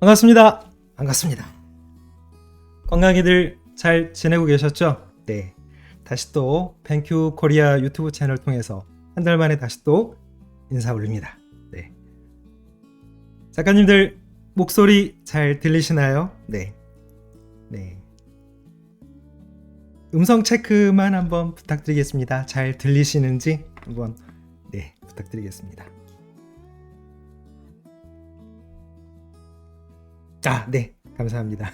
반갑습니다. 반갑습니다. 건강히들 잘 지내고 계셨죠? 네. 다시 또 뱅큐 코리아 유튜브 채널 통해서 한 달 만에 다시 또 인사 올립니다. 네. 작가님들 목소리 잘 들리시나요? 네. 네. 음성 체크만 한번 부탁드리겠습니다. 잘 들리시는지 한번 부탁드리겠습니다. 네. 감사합니다.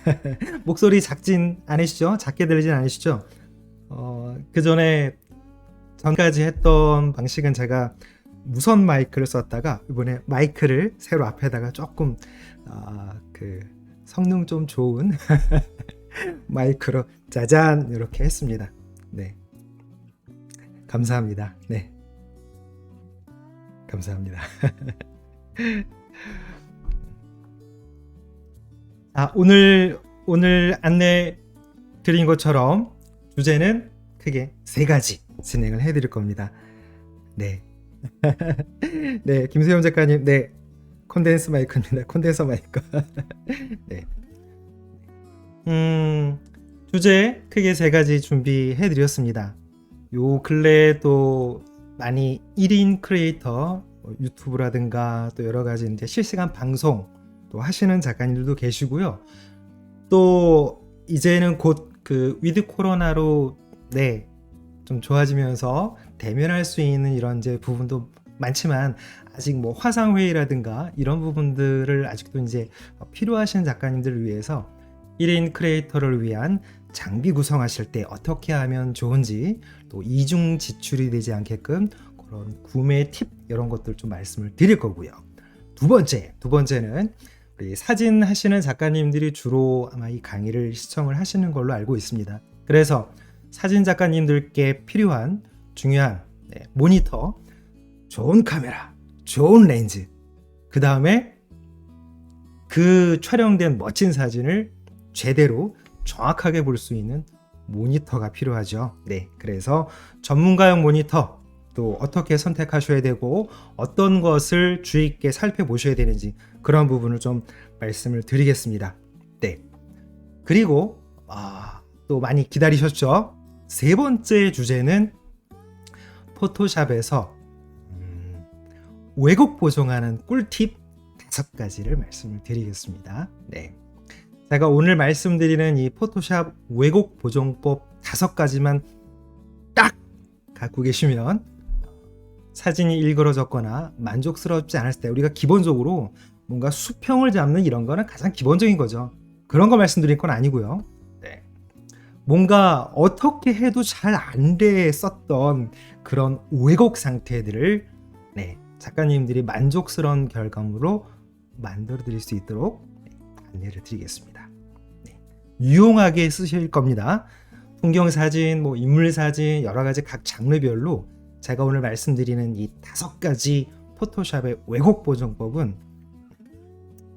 목소리 작진 않으시죠? 작게 들리진 않으시죠? 그 전까지 했던 방식은 제가 무선 마이크를 썼다가 이번에 마이크를 새로 앞에다가 조금 성능 좀 좋은 마이크로 짜잔 이렇게 했습니다. 네. 감사합니다. 네. 감사합니다. 오늘 안내 드린 것처럼 주제는 크게 3가지 진행을 해드릴 겁니다. 네. 네, 김세용 작가님, 네. 콘덴서 마이크입니다. 콘덴서 마이크. 네. 주제 크게 3가지 준비해드렸습니다. 요 근래에 또 많이 1인 크리에이터, 유튜브라든가 또 여러 가지 이제 실시간 방송 또 하시는 작가님들도 계시고요. 또 이제는 곧 위드 코로나로 좀 좋아지면서 대면할 수 있는 이런 이제 부분도 많지만 아직 뭐 화상 회의라든가 이런 부분들을 아직도 이제 필요하신 작가님들을 위해서 1인 크리에이터를 위한 장비 구성하실 때 어떻게 하면 좋은지 또 이중 지출이 되지 않게끔 그런 구매 팁 이런 것들 좀 말씀을 드릴 거고요. 두 번째는 우리 사진 하시는 작가님들이 주로 아마 이 강의를 시청을 하시는 걸로 알고 있습니다. 그래서 사진 작가님들께 필요한 중요한 모니터, 좋은 카메라, 좋은 렌즈, 그 다음에 그 촬영된 멋진 사진을 제대로 정확하게 볼 수 있는 모니터가 필요하죠. 네, 그래서 전문가용 모니터 또 어떻게 선택하셔야 되고 어떤 것을 주의 있게 살펴보셔야 되는지 그런 부분을 좀 말씀을 드리겠습니다. 네. 그리고 또 많이 기다리셨죠? 3번째 주제는 포토샵에서 왜곡 보정하는 꿀팁 5가지를 말씀을 드리겠습니다. 네. 제가 오늘 말씀드리는 이 포토샵 왜곡 보정법 5가지만 딱 갖고 계시면 사진이 일그러졌거나 만족스럽지 않았을 때 우리가 기본적으로 뭔가 수평을 잡는 이런 거는 가장 기본적인 거죠. 그런 거 말씀드릴 건 아니고요. 네. 뭔가 어떻게 해도 잘 안 됐었던 그런 왜곡 상태들을 작가님들이 만족스러운 결과물로 만들어 드릴 수 있도록 안내를 드리겠습니다. 유용하게 쓰실 겁니다. 풍경사진, 인물사진 여러 가지 각 장르별로 제가 오늘 말씀드리는 이 5가지 포토샵의 왜곡 보정법은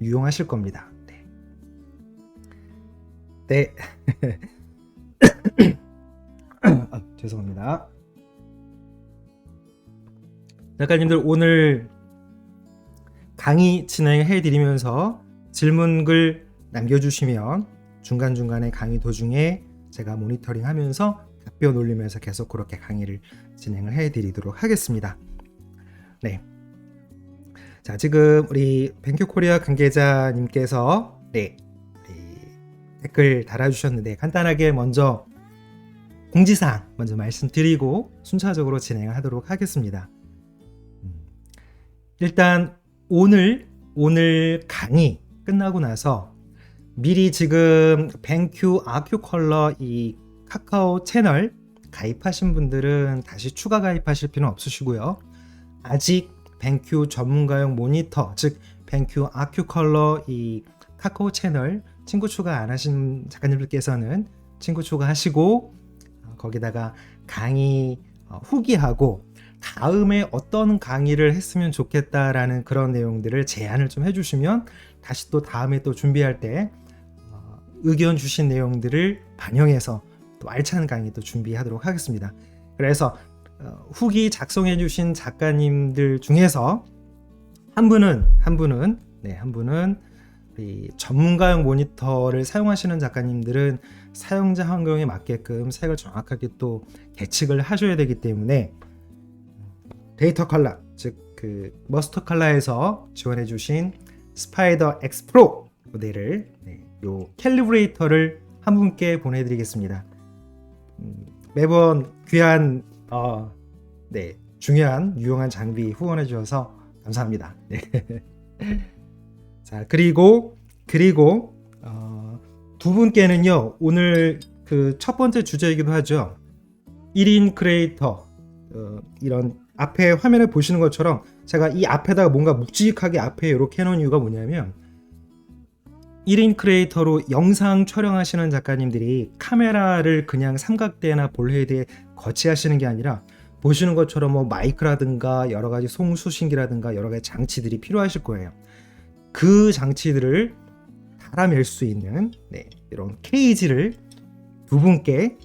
유용하실 겁니다. 네. 죄송합니다. 작가님들 오늘 강의 진행해 드리면서 질문글 남겨주시면 중간중간에 강의 도중에 제가 모니터링 하면서 답변 올리면서 계속 그렇게 강의를 진행을 해 드리도록 하겠습니다. 네. 자, 지금 우리 뱅큐 코리아 관계자님께서 댓글 달아주셨는데 간단하게 먼저 공지사항 먼저 말씀드리고 순차적으로 진행을 하도록 하겠습니다. 일단 오늘 강의 끝나고 나서 미리 지금 뱅큐 아큐 컬러 이 카카오 채널 가입하신 분들은 다시 추가 가입하실 필요는 없으시고요. 아직 뱅큐 전문가용 모니터 즉 뱅큐 아큐 컬러 이 카카오 채널 친구 추가 안 하신 작가님들께서는 친구 추가하시고 거기다가 강의 후기하고 다음에 어떤 강의를 했으면 좋겠다라는 그런 내용들을 제안을 좀 해주시면 다시 또 다음에 또 준비할 때 의견 주신 내용들을 반영해서 또 알찬 강의 또 준비하도록 하겠습니다. 그래서 후기 작성해 주신 작가님들 중에서 한 분은 이 전문가용 모니터를 사용하시는 작가님들은 사용자 환경에 맞게끔 색을 정확하게 또 계측을 하셔야 되기 때문에 데이터 컬러, 즉 그 머스터 컬러에서 지원해 주신 스파이더 X 프로 모델을 요 캘리브레이터를 한 분께 보내드리겠습니다. 매번 귀한 중요한 유용한 장비 후원해 주셔서 감사합니다. 네. 자, 그리고 두 분께는요, 오늘 그 첫 번째 주제이기도 하죠. 1인 크리에이터, 이런 앞에 화면을 보시는 것처럼 제가 이 앞에다가 뭔가 묵직하게 앞에 이렇게 해놓은 이유가 뭐냐면 1인 크리에이터로 영상 촬영하시는 작가님들이 카메라를 그냥 삼각대나 볼헤드에 거치하시는 게 아니라 보시는 것처럼 뭐 마이크라든가 여러 가지 송수신기라든가 여러 가지 장치들이 필요하실 거예요. 그 장치들을 달아낼 수 있는 이런 케이지를 두 분께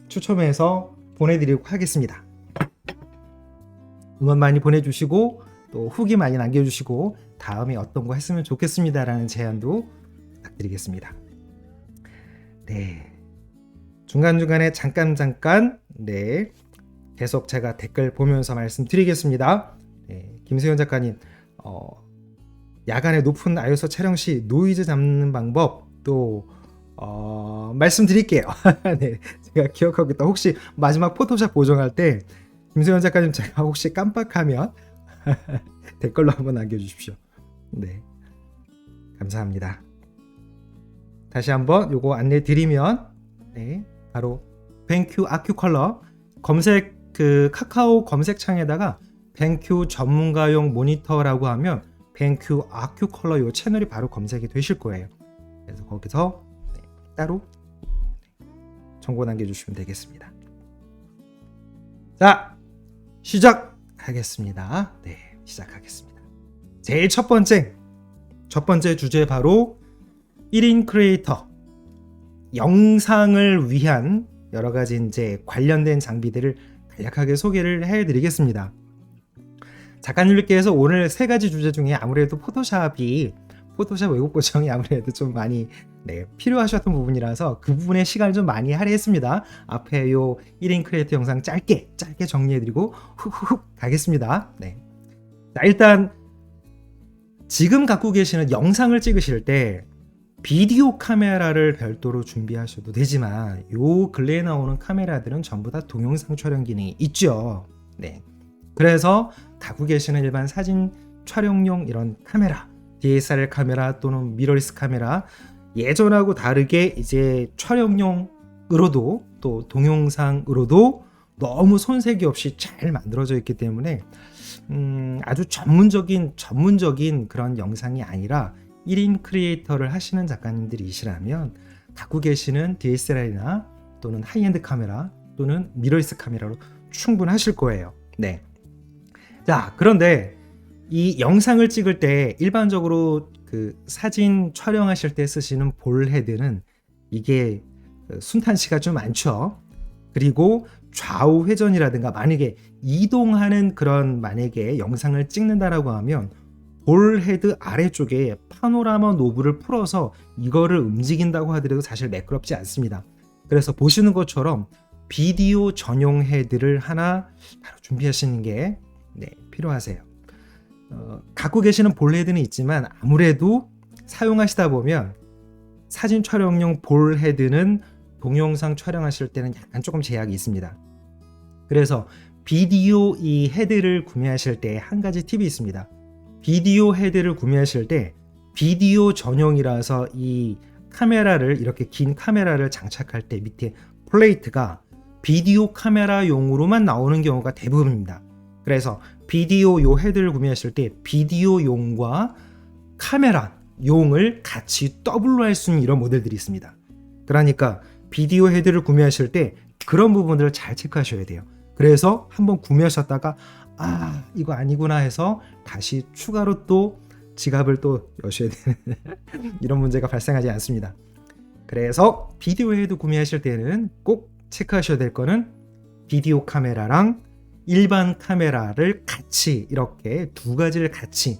추첨해서 보내드리도록 하겠습니다. 응원 많이 보내주시고 또 후기 많이 남겨주시고 다음에 어떤 거 했으면 좋겠습니다라는 제안도 부탁드리겠습니다. 네, 중간중간에 잠깐 계속 제가 댓글 보면서 말씀드리겠습니다. 김세현 작가님, 야간에 높은 ISO 촬영 시 노이즈 잡는 방법 또 말씀드릴게요. 네, 제가 기억하고 있다. 혹시 마지막 포토샵 보정할 때 김세현 작가님 제가 혹시 깜빡하면 댓글로 한번 남겨주십시오. 네, 감사합니다. 다시 한번 요거 안내 드리면 바로 벤큐 아큐 컬러 검색 그 카카오 검색창에다가 벤큐 전문가용 모니터라고 하면 벤큐 아큐 컬러 요 채널이 바로 검색이 되실 거예요. 그래서 거기서 따로 정보 남겨주시면 되겠습니다. 자, 시작하겠습니다. 네, 시작하겠습니다. 제일 첫 번째 주제 바로 1인 크리에이터 영상을 위한 여러 가지 이제 관련된 장비들을 간략하게 소개를 해드리겠습니다. 작가님들께서 오늘 세 가지 주제 중에 아무래도 포토샵 외국 보정이 아무래도 좀 많이 필요하셨던 부분이라서 그 부분에 시간을 좀 많이 할애했습니다. 앞에 요 1인 크리에이터 영상 짧게 정리해드리고 훅 가겠습니다. 자, 일단 지금 갖고 계시는 영상을 찍으실 때 비디오 카메라를 별도로 준비하셔도 되지만 요 근래에 나오는 카메라들은 전부 다 동영상 촬영 기능이 있죠. 그래서 갖고 계시는 일반 사진 촬영용 이런 카메라, DSLR 카메라 또는 미러리스 카메라 예전하고 다르게 이제 촬영용으로도 또 동영상으로도 너무 손색이 없이 잘 만들어져 있기 때문에 아주 전문적인 그런 영상이 아니라 1인 크리에이터를 하시는 작가님들이시라면 갖고 계시는 DSLR이나 또는 하이엔드 카메라 또는 미러리스 카메라로 충분하실 거예요. 자, 그런데 이 영상을 찍을 때 일반적으로 그 사진 촬영하실 때 쓰시는 볼헤드는 이게 순탄시가 좀 많죠. 그리고 좌우 회전이라든가 만약에 이동하는 그런 만약에 영상을 찍는다라고 하면 볼헤드 아래쪽에 파노라마 노브를 풀어서 이거를 움직인다고 하더라도 사실 매끄럽지 않습니다. 그래서 보시는 것처럼 비디오 전용 헤드를 하나 바로 준비하시는 게 필요하세요. 갖고 계시는 볼헤드는 있지만 아무래도 사용하시다 보면 사진 촬영용 볼헤드는 동영상 촬영하실 때는 약간 조금 제약이 있습니다. 그래서 비디오 이 헤드를 구매하실 때 한 가지 팁이 있습니다. 비디오 헤드를 구매하실 때 비디오 전용이라서 이 카메라를 이렇게 긴 카메라를 장착할 때 밑에 플레이트가 비디오 카메라용으로만 나오는 경우가 대부분입니다. 그래서 비디오 요 헤드를 구매하실 때 비디오용과 카메라용을 같이 더블로 할 수 있는 이런 모델들이 있습니다. 그러니까 비디오 헤드를 구매하실 때 그런 부분들을 잘 체크하셔야 돼요. 그래서 한번 구매하셨다가 이거 아니구나 해서 다시 추가로 또 지갑을 또 여셔야 되는 이런 문제가 발생하지 않습니다. 그래서 비디오 헤드 구매하실 때는 꼭 체크하셔야 될 거는 비디오 카메라랑 일반 카메라를 같이 이렇게 두 가지를 같이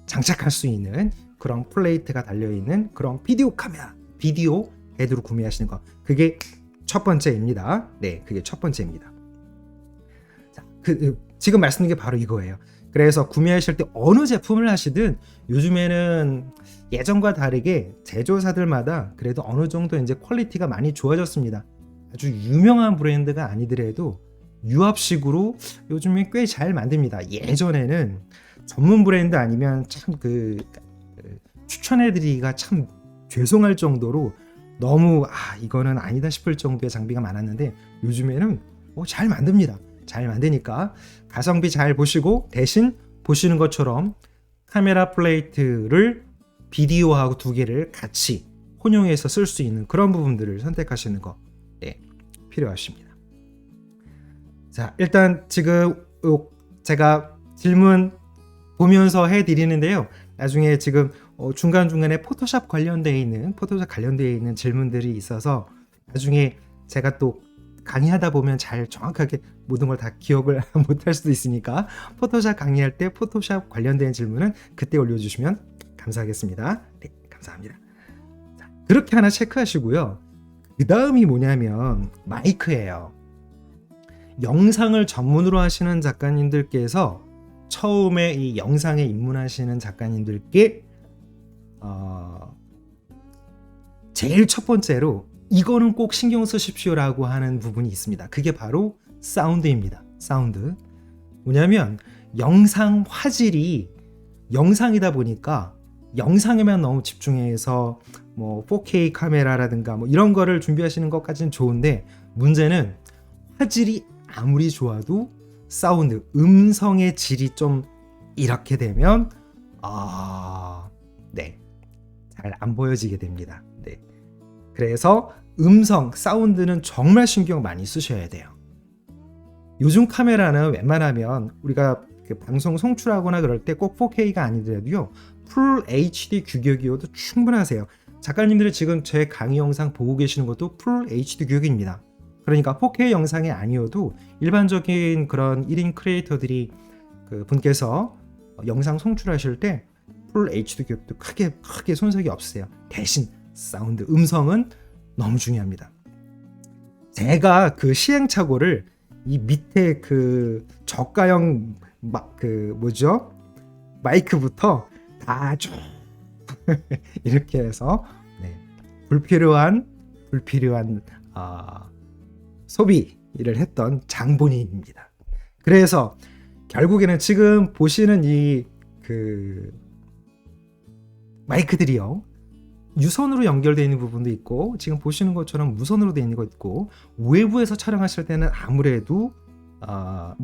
장착할 수 있는 그런 플레이트가 달려있는 그런 비디오 카메라, 비디오 헤드로 구매하시는 거, 그게 첫 번째입니다. 네, 그게 첫 번째입니다. 자, 지금 말씀드린 게 바로 이거예요. 그래서 구매하실 때 어느 제품을 하시든 요즘에는 예전과 다르게 제조사들마다 그래도 어느 정도 이제 퀄리티가 많이 좋아졌습니다. 아주 유명한 브랜드가 아니더라도 유압식으로 요즘에 꽤 잘 만듭니다. 예전에는 전문 브랜드 아니면 참 추천해드리기가 참 죄송할 정도로 너무 이거는 아니다 싶을 정도의 장비가 많았는데 요즘에는 잘 만듭니다. 잘 만드니까 가성비 잘 보시고 대신 보시는 것처럼 카메라 플레이트를 비디오하고 두 개를 같이 혼용해서 쓸 수 있는 그런 부분들을 선택하시는 거 필요하십니다. 자, 일단 지금 제가 질문 보면서 해드리는데요. 나중에 지금 중간중간에 포토샵 관련되어 있는 질문들이 있어서 나중에 제가 또 강의하다 보면 잘 정확하게 모든 걸 다 기억을 못할 수도 있으니까 포토샵 강의할 때 포토샵 관련된 질문은 그때 올려주시면 감사하겠습니다. 네, 감사합니다. 자, 그렇게 하나 체크하시고요. 그 다음이 뭐냐면 마이크예요. 영상을 전문으로 하시는 작가님들께서 처음에 이 영상에 입문하시는 작가님들께 제일 첫 번째로 이거는 꼭 신경 쓰십시오라고 하는 부분이 있습니다. 그게 바로 사운드입니다. 사운드. 뭐냐면 영상 화질이 영상이다 보니까 영상에만 너무 집중해서 4K 카메라라든가 이런 거를 준비하시는 것까지는 좋은데 문제는 화질이 아무리 좋아도 사운드, 음성의 질이 좀 이렇게 되면 잘 안 보여지게 됩니다. 네. 그래서 음성, 사운드는 정말 신경 많이 쓰셔야 돼요. 요즘 카메라는 웬만하면 우리가 방송 송출하거나 그럴 때 꼭 4K가 아니더라도요. 풀 HD 규격이어도 충분하세요. 작가님들이 지금 제 강의 영상 보고 계시는 것도 풀 HD 규격입니다. 그러니까 4K 영상이 아니어도 일반적인 그런 1인 크리에이터들이 분께서 영상 송출하실 때 풀 HD 규격도 크게 손색이 없으세요. 대신 사운드, 음성은 너무 중요합니다. 제가 그 시행착오를 이 밑에 저가형 마이크부터 다 쭉 이렇게 해서 불필요한 소비를 했던 장본인입니다. 그래서 결국에는 지금 보시는 이 마이크들이요, 유선으로 연결되어 있는 부분도 있고 지금 보시는 것처럼 무선으로 되어 있는 거 있고, 외부에서 촬영하실 때는 아무래도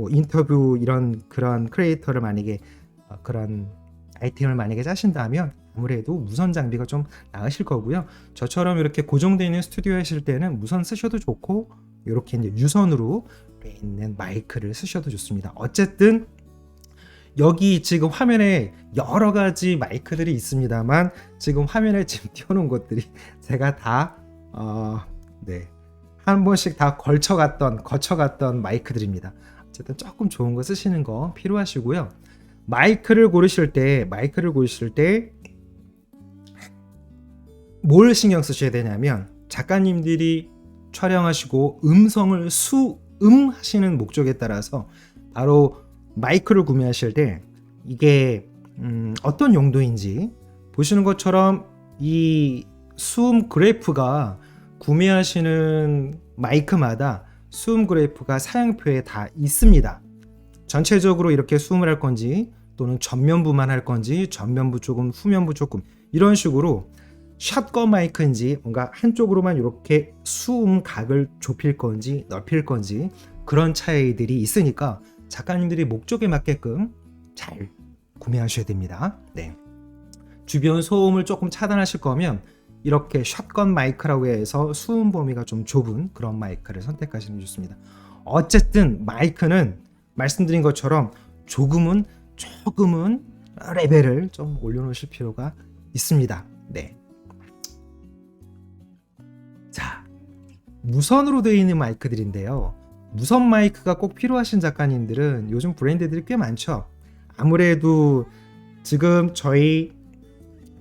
인터뷰 그런 크리에이터를 만약에 그런 아이템을 만약에 짜신다면 아무래도 무선 장비가 좀 나으실 거고요. 저처럼 이렇게 고정되어 있는 스튜디오 하실 때는 무선 쓰셔도 좋고 이렇게 이제 유선으로 있는 마이크를 쓰셔도 좋습니다. 어쨌든 여기 지금 화면에 여러 가지 마이크들이 있습니다만 지금 화면에 지금 띄워놓은 것들이 제가 다 한 번씩 다 거쳐갔던 마이크들입니다. 어쨌든 조금 좋은 거 쓰시는 거 필요하시고요. 마이크를 고르실 때 뭘 신경 쓰셔야 되냐면 작가님들이 촬영하시고 음성을 수음하시는 목적에 따라서 바로 마이크를 구매하실 때 이게 어떤 용도인지 보시는 것처럼 이 수음 그래프가 구매하시는 마이크마다 수음 그래프가 사양표에 다 있습니다. 전체적으로 이렇게 수음을 할 건지 또는 전면부만 할 건지 전면부 조금 후면부 조금 이런 식으로 샷건 마이크인지 뭔가 한쪽으로만 이렇게 수음 각을 좁힐 건지 넓힐 건지 그런 차이들이 있으니까 작가님들이 목적에 맞게끔 잘 구매하셔야 됩니다. 네. 주변 소음을 조금 차단하실 거면 이렇게 샷건 마이크라고 해서 수음 범위가 좀 좁은 그런 마이크를 선택하시는 게 좋습니다. 어쨌든 마이크는 말씀드린 것처럼 조금은 레벨을 좀 올려놓으실 필요가 있습니다. 네. 자, 무선으로 되어 있는 마이크들인데요. 무선 마이크가 꼭 필요하신 작가님들은 요즘 브랜드들이 꽤 많죠. 아무래도 지금 저희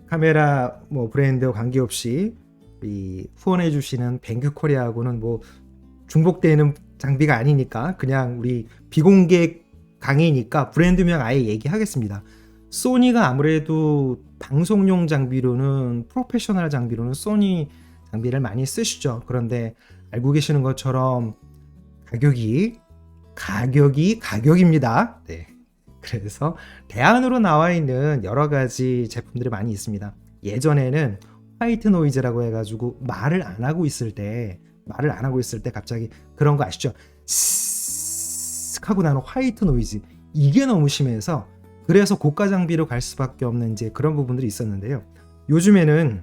카메라 뭐 브랜드와 관계없이 이 후원해 주시는 뱅큐 코리아하고는 뭐 중복되는 장비가 아니니까 그냥 우리 비공개 강의니까 브랜드명 아예 얘기하겠습니다. 소니가 아무래도 방송용 장비로는 프로페셔널 장비로는 소니 장비를 많이 쓰시죠. 그런데 알고 계시는 것처럼 가격입니다. 네. 그래서 대안으로 나와 있는 여러 가지 제품들이 많이 있습니다. 예전에는 화이트 노이즈라고 해가지고 말을 안 하고 있을 때 갑자기 그런 거 아시죠? 스익 하고 나는 화이트 노이즈, 이게 너무 심해서 그래서 고가 장비로 갈 수밖에 없는 이제 그런 부분들이 있었는데요. 요즘에는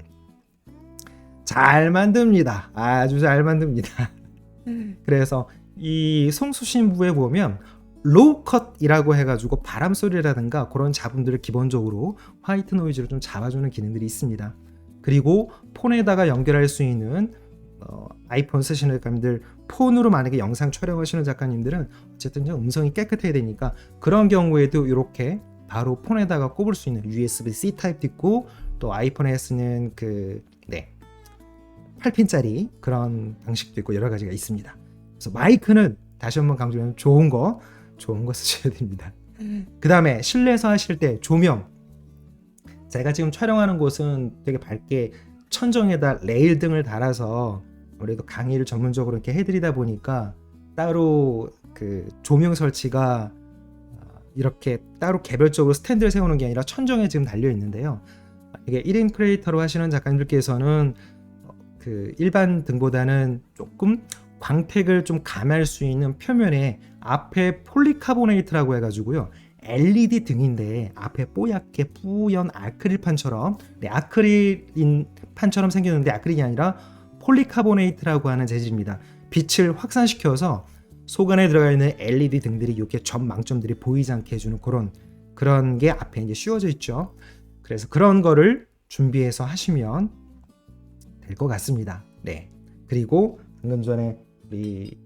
잘 만듭니다. 아주 잘 만듭니다. 그래서 이 송수신부에 보면 로우컷이라고 해가지고 바람 소리라든가 그런 잡음들을 기본적으로 화이트 노이즈로 좀 잡아주는 기능들이 있습니다. 그리고 폰에다가 연결할 수 있는 아이폰 쓰시는 작가님들, 폰으로 만약에 영상 촬영하시는 작가님들은 어쨌든 음성이 깨끗해야 되니까 그런 경우에도 이렇게 바로 폰에다가 꼽을 수 있는 USB-C 타입도 있고, 또 아이폰에 쓰는 8핀짜리 그런 방식도 있고 여러 가지가 있습니다. 그래서 마이크는 다시 한번 강조하면 좋은 거 쓰셔야 됩니다. 그 다음에 실내에서 하실 때 조명, 제가 지금 촬영하는 곳은 되게 밝게 천정에다 레일 등을 달아서 아무래도 강의를 전문적으로 이렇게 해드리다 보니까 따로 그 조명 설치가 이렇게 따로 개별적으로 스탠드를 세우는 게 아니라 천정에 지금 달려 있는데요. 이게 1인 크리에이터로 하시는 작가님들께서는 그 일반 등보다는 조금 광택을 좀 감할 수 있는 표면에 앞에 폴리카보네이트라고 해가지고요, LED 등인데 앞에 뽀얗게 뿌연 아크릴판처럼, 아크릴판처럼 생겼는데 아크릴이 아니라 폴리카보네이트라고 하는 재질입니다. 빛을 확산시켜서 속 안에 들어가 있는 LED 등들이 이렇게 점 망점들이 보이지 않게 해주는 그런 게 앞에 이제 씌워져 있죠. 그래서 그런 거를 준비해서 하시면 될 것 같습니다. 네. 그리고 방금 전에 우리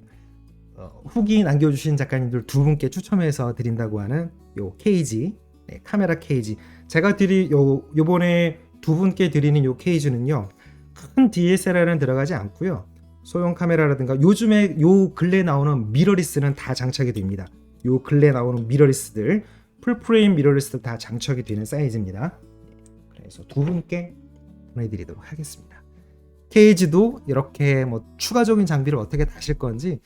후기 남겨주신 작가님들 두 분께 추첨해서 드린다고 하는 요 케이지, 카메라 케이지. 제가 요번에 두 분께 드리는 요 케이지는요, 큰 DSLR은 들어가지 않고요, 소형 카메라라든가 요즘에 요 근래 나오는 미러리스는 다 장착이 됩니다. 요 근래 나오는 미러리스들, 풀프레임 미러리스들 다 장착이 되는 사이즈입니다. 그래서 두 분께 보내드리도록 하겠습니다. 케이지도 이렇게 뭐 추가적인 장비를 어떻게 다실 건지,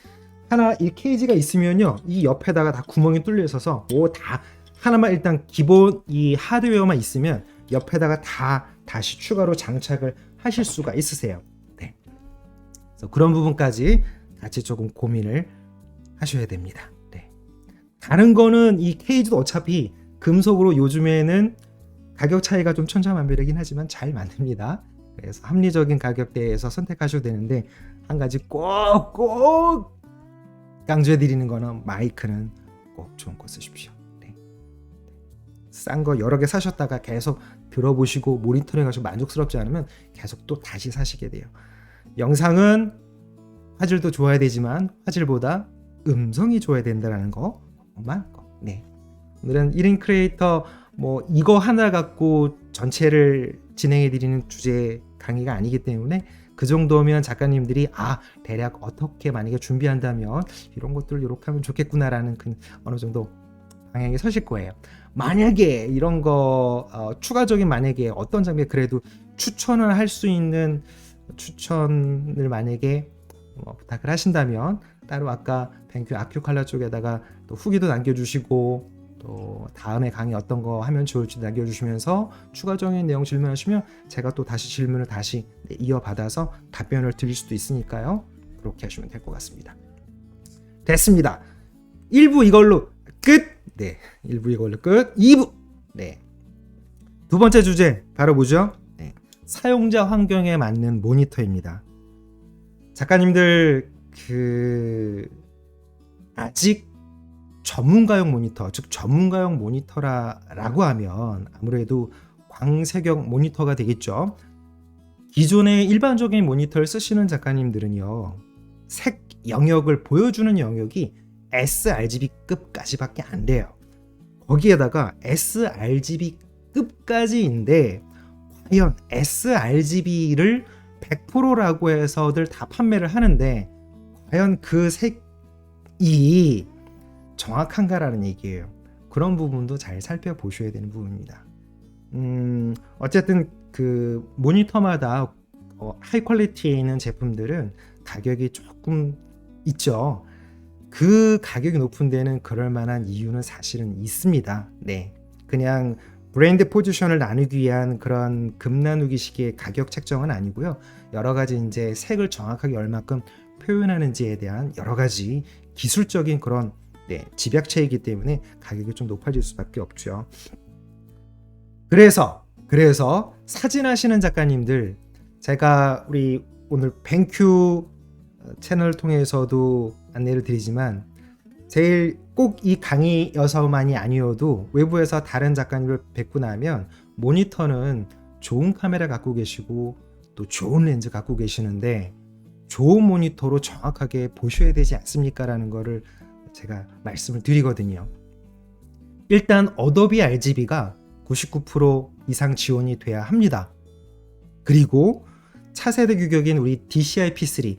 하나 이 케이지가 있으면요, 이 옆에다가 다 구멍이 뚫려 있어서 뭐 다 하나만 일단 기본 이 하드웨어만 있으면 옆에다가 다 다시 추가로 장착을 하실 수가 있으세요. 네. 그래서 그런 부분까지 같이 조금 고민을 하셔야 됩니다. 네. 다른 거는 이 케이지도 어차피 금속으로 요즘에는 가격 차이가 좀 천차만별이긴 하지만 잘 만듭니다. 그래서 합리적인 가격대에서 선택하셔도 되는데, 한 가지 꼭 강조해 드리는 거는 마이크는 꼭 좋은 거 쓰십시오. 네. 싼 거 여러 개 사셨다가 계속 들어보시고 모니터링 하시고 만족스럽지 않으면 계속 또 다시 사시게 돼요. 영상은 화질도 좋아야 되지만 화질보다 음성이 좋아야 된다는 거만. 네. 오늘은 1인 크리에이터 뭐 이거 하나 갖고 전체를 진행해 드리는 주제 강의가 아니기 때문에 그 정도면 작가님들이 대략 어떻게 만약에 준비한다면 이런 것들을 이렇게 하면 좋겠구나라는 어느 정도 방향이 서실 거예요. 만약에 이런 거 추가적인 만약에 어떤 장비에 그래도 추천을 할 수 있는 추천을 만약에 부탁을 하신다면 따로 아까 뱅큐 아큐 컬러 쪽에다가 또 후기도 남겨주시고, 또 다음에 강의 어떤 거 하면 좋을지 남겨주시면서 추가적인 내용 질문하시면 제가 또 다시 질문을 다시 이어받아서 답변을 드릴 수도 있으니까요. 그렇게 하시면 될 것 같습니다. 됐습니다. 1부 이걸로 끝. 네, 1부 이걸로 끝. 2부. 네. 두 번째 주제 바로 뭐죠? 네. 사용자 환경에 맞는 모니터입니다. 작가님들 아직 전문가용 모니터, 즉 전문가용 모니터라고 하면 아무래도 광색형 모니터가 되겠죠. 기존의 일반적인 모니터를 쓰시는 작가님들은요, 색 영역을 보여주는 영역이 sRGB급까지밖에 안 돼요. 거기에다가 sRGB 끝까지인데 과연 sRGB를 100%라고 해서들 다 판매를 하는데 과연 그 색이 정확한가라는 얘기예요. 그런 부분도 잘 살펴보셔야 되는 부분입니다. 어쨌든 그 모니터마다 하이 퀄리티에 있는 제품들은 가격이 조금 있죠. 그 가격이 높은 데는 그럴 만한 이유는 사실은 있습니다. 네, 그냥 브랜드 포지션을 나누기 위한 그런 금 나누기식의 가격 책정은 아니고요. 여러 가지 이제 색을 정확하게 얼마큼 표현하는지에 대한 여러 가지 기술적인 그런 집약체이기 때문에 가격이 좀 높아질 수밖에 없죠. 그래서 사진 하시는 작가님들, 제가 우리 오늘 뱅큐 채널 통해서도 안내를 드리지만 제일 꼭 이 강의여서만이 아니어도 외부에서 다른 작가님을 뵙고 나면 모니터는 좋은 카메라 갖고 계시고 또 좋은 렌즈 갖고 계시는데 좋은 모니터로 정확하게 보셔야 되지 않습니까? 라는 거를 제가 말씀을 드리거든요. 일단 어도비 RGB가 99% 이상 지원이 돼야 합니다. 그리고 차세대 규격인 우리 DCI-P3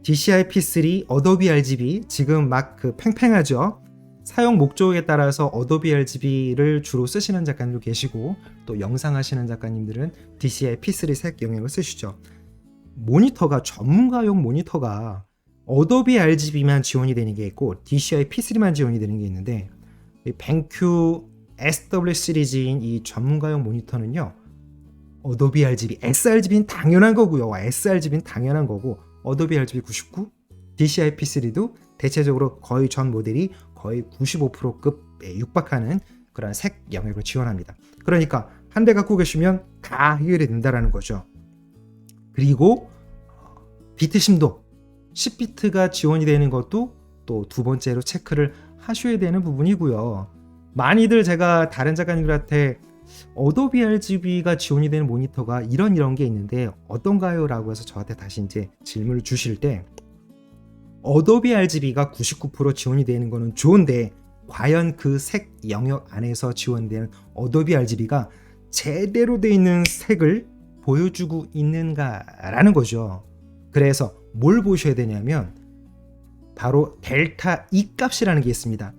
DCI-P3 어도비 RGB 지금 막 그 팽팽하죠. 사용 목적에 따라서 어도비 RGB를 주로 쓰시는 작가님도 계시고 또 영상 하시는 작가님들은 DCI-P3 색 영역을 쓰시죠. 모니터가 전문가용 모니터가 어도비 RGB만 지원이 되는 게 있고 DCI-P3만 지원이 되는 게 있는데 뱅큐 SW 시리즈인 이 전문가용 모니터는요. 어도비 RGB, sRGB는 당연한 거고요. sRGB는 당연한 거고 어도비 RGB 99, DCI-P3도 대체적으로 거의 전 모델이 거의 95%급에 육박하는 그런 색 영역을 지원합니다. 그러니까 한 대 갖고 계시면 다 해결이 된다라는 거죠. 그리고 비트 심도 10비트가 지원이 되는 것도 또 두 번째로 체크를 하셔야 되는 부분이고요. 많이들 제가 다른 작가님들한테 어도비 RGB가 지원이 되는 모니터가 이런 게 있는데 어떤가요? 라고 해서 저한테 다시 이제 질문을 주실 때 어도비 RGB가 99% 지원이 되는 거는 좋은데 과연 그 색 영역 안에서 지원되는 어도비 RGB가 제대로 되어 있는 색을 보여주고 있는가라는 거죠. 그래서 뭘 보셔야 되냐면 바로 델타 E 값이라는 게 있습니다.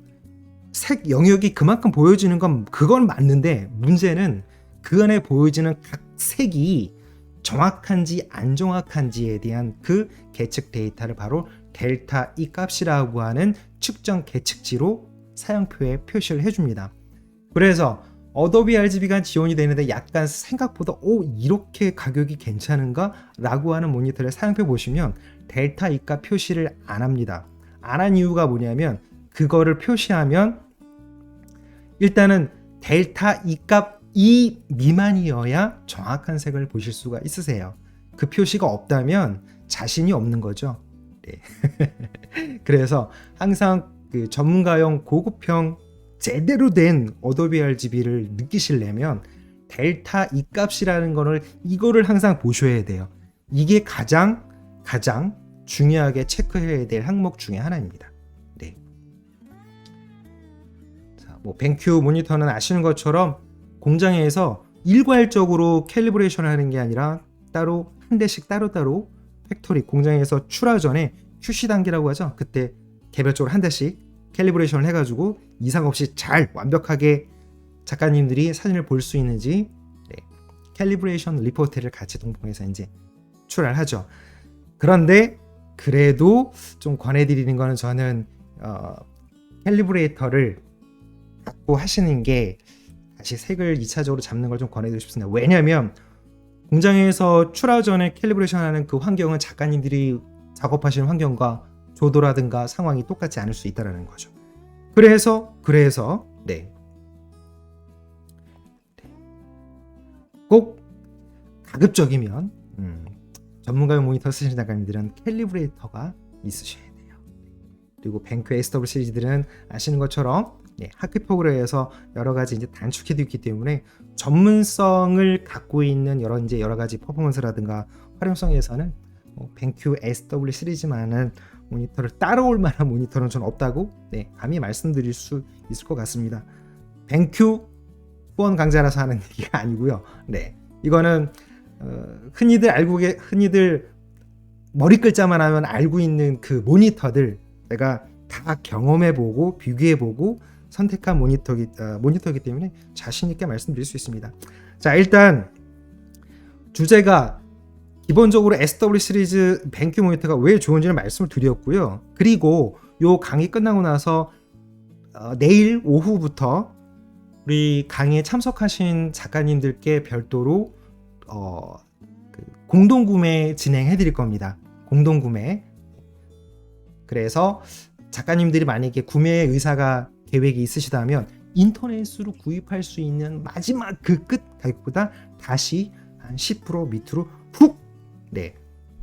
색 영역이 그만큼 보여지는 건 그건 맞는데 문제는 그 안에 보여지는 각 색이 정확한지 안 정확한지에 대한 그 계측 데이터를 바로 델타 E 값이라고 하는 측정 계측지로 사용표에 표시를 해줍니다. 그래서 어도비 RGB가 지원이 되는데 약간 생각보다 이렇게 가격이 괜찮은가? 라고 하는 모니터를 사용표 보시면 델타 E 값 표시를 안 합니다. 안 한 이유가 뭐냐면 그거를 표시하면 일단은 델타 E 값 2 미만이어야 정확한 색을 보실 수가 있으세요. 그 표시가 없다면 자신이 없는 거죠. 네. 그래서 항상 그 전문가용 고급형 제대로 된 어도비 RGB를 느끼시려면 델타 E 값이라는 거를 이거를 항상 보셔야 돼요. 이게 가장 중요하게 체크해야 될 항목 중에 하나입니다. 네. 자, 뱅큐 모니터는 아시는 것처럼 공장에서 일괄적으로 캘리브레이션을 하는 게 아니라 따로 한 대씩 따로따로 팩토리 공장에서 출하 전에 QC 단계라고 하죠. 그때 개별적으로 한 대씩 캘리브레이션을 해가지고 이상 없이 잘 완벽하게 작가님들이 사진을 볼 수 있는지 캘리브레이션 리포트를 같이 동봉해서 이제 출하를 하죠. 그런데 그래도 좀 권해드리는 거는 저는 캘리브레이터를 갖고 하시는 게 다시 색을 2차적으로 잡는 걸 좀 권해드리고 싶습니다. 왜냐하면 공장에서 출하 전에 캘리브레이션 하는 그 환경은 작가님들이 작업하시는 환경과 조도라든가 상황이 똑같지 않을 수 있다는 거죠. 그래서 꼭 가급적이면 전문가용 모니터 쓰시는 작가님들은 캘리브레이터가 있으셔야 돼요. 그리고 뱅큐 SW 시리즈들은 아시는 것처럼 하키 프로그램에서 여러 가지 이제 단축해도 있기 때문에 전문성을 갖고 있는 여러 가지 퍼포먼스라든가 활용성에서는 뱅큐 SW 시리즈만은 모니터를 따라올 만한 모니터는 전 없다고 감히 말씀드릴 수 있을 것 같습니다. 뱅큐 후원 강좌라서 하는 얘기가 아니고요. 네, 이거는 흔히들 머리 글자만 하면 알고 있는 그 모니터들 내가 다 경험해보고 비교해보고 선택한 모니터이기 때문에 자신 있게 말씀드릴 수 있습니다. 자, 일단 주제가 기본적으로 SW 시리즈 뱅큐 모니터가 왜 좋은지를 말씀을 드렸고요. 그리고 요 강의 끝나고 나서 내일 오후부터 우리 강의에 참석하신 작가님들께 별도로 공동구매 진행해 드릴 겁니다. 공동구매. 그래서 작가님들이 만약에 구매 의사가 계획이 있으시다면 인터넷으로 구입할 수 있는 마지막 그 끝 가격보다 다시 한 10% 밑으로 훅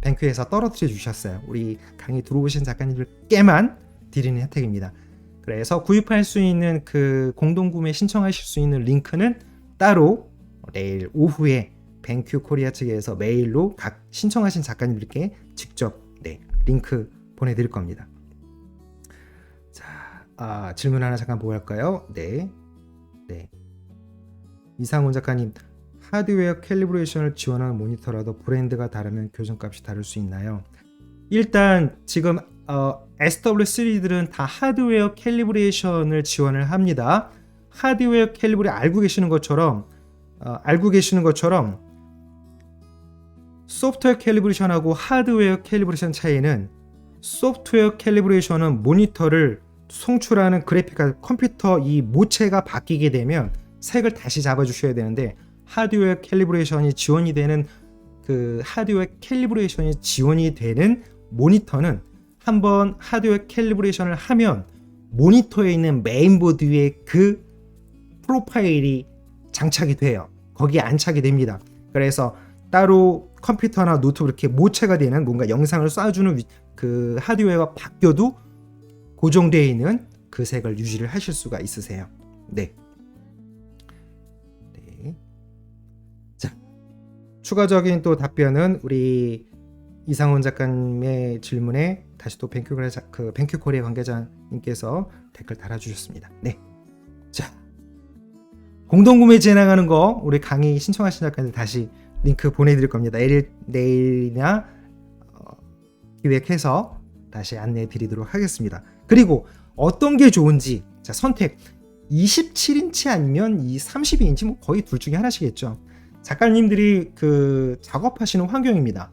뱅큐에서 떨어뜨려 주셨어요. 우리 강의 들어오신 작가님들께만 드리는 혜택입니다. 그래서 구입할 수 있는 그 공동구매 신청하실 수 있는 링크는 따로 내일 오후에 뱅큐 코리아 측에서 메일로 각 신청하신 작가님들께 직접 링크 보내드릴 겁니다. 자, 질문 하나 잠깐 보할까요? 네. 이상훈 작가님, 하드웨어 캘리브레이션을 지원하는 모니터라도 브랜드가 다르면 교정값이 다를 수 있나요? 일단 지금 SW3들은 다 하드웨어 캘리브레이션을 지원을 합니다. 하드웨어 캘리브레이션 알고 계시는 것처럼 소프트웨어 캘리브레이션하고 하드웨어 캘리브레이션 차이는 소프트웨어 캘리브레이션은 모니터를 송출하는 그래픽 컴퓨터 이 모체가 바뀌게 되면 색을 다시 잡아주셔야 되는데 하드웨어 캘리브레이션이 지원이 되는 모니터는 한번 하드웨어 캘리브레이션을 하면 모니터에 있는 메인보드 위에 그 프로파일이 장착이 돼요. 거기에 안착이 됩니다. 그래서 따로 컴퓨터나 노트북 이렇게 모체가 되는 뭔가 영상을 쏴주는 그 하드웨어가 바뀌어도 고정되어 있는 그 색을 유지를 하실 수가 있으세요. 네. 자, 추가적인 또 답변은 우리 이상훈 작가님의 질문에 다시 또 뱅큐 코리아 관계자님께서 댓글 달아주셨습니다. 네. 자, 공동구매 진행하는 거 우리 강의 신청하신 작가님들 다시 링크 보내드릴 겁니다. 내일이나 기획해서 다시 안내해 드리도록 하겠습니다. 그리고 어떤 게 좋은지 자, 선택 27인치 아니면 이 32인치 뭐 거의 둘 중에 하나시겠죠. 작가님들이 그 작업하시는 환경입니다.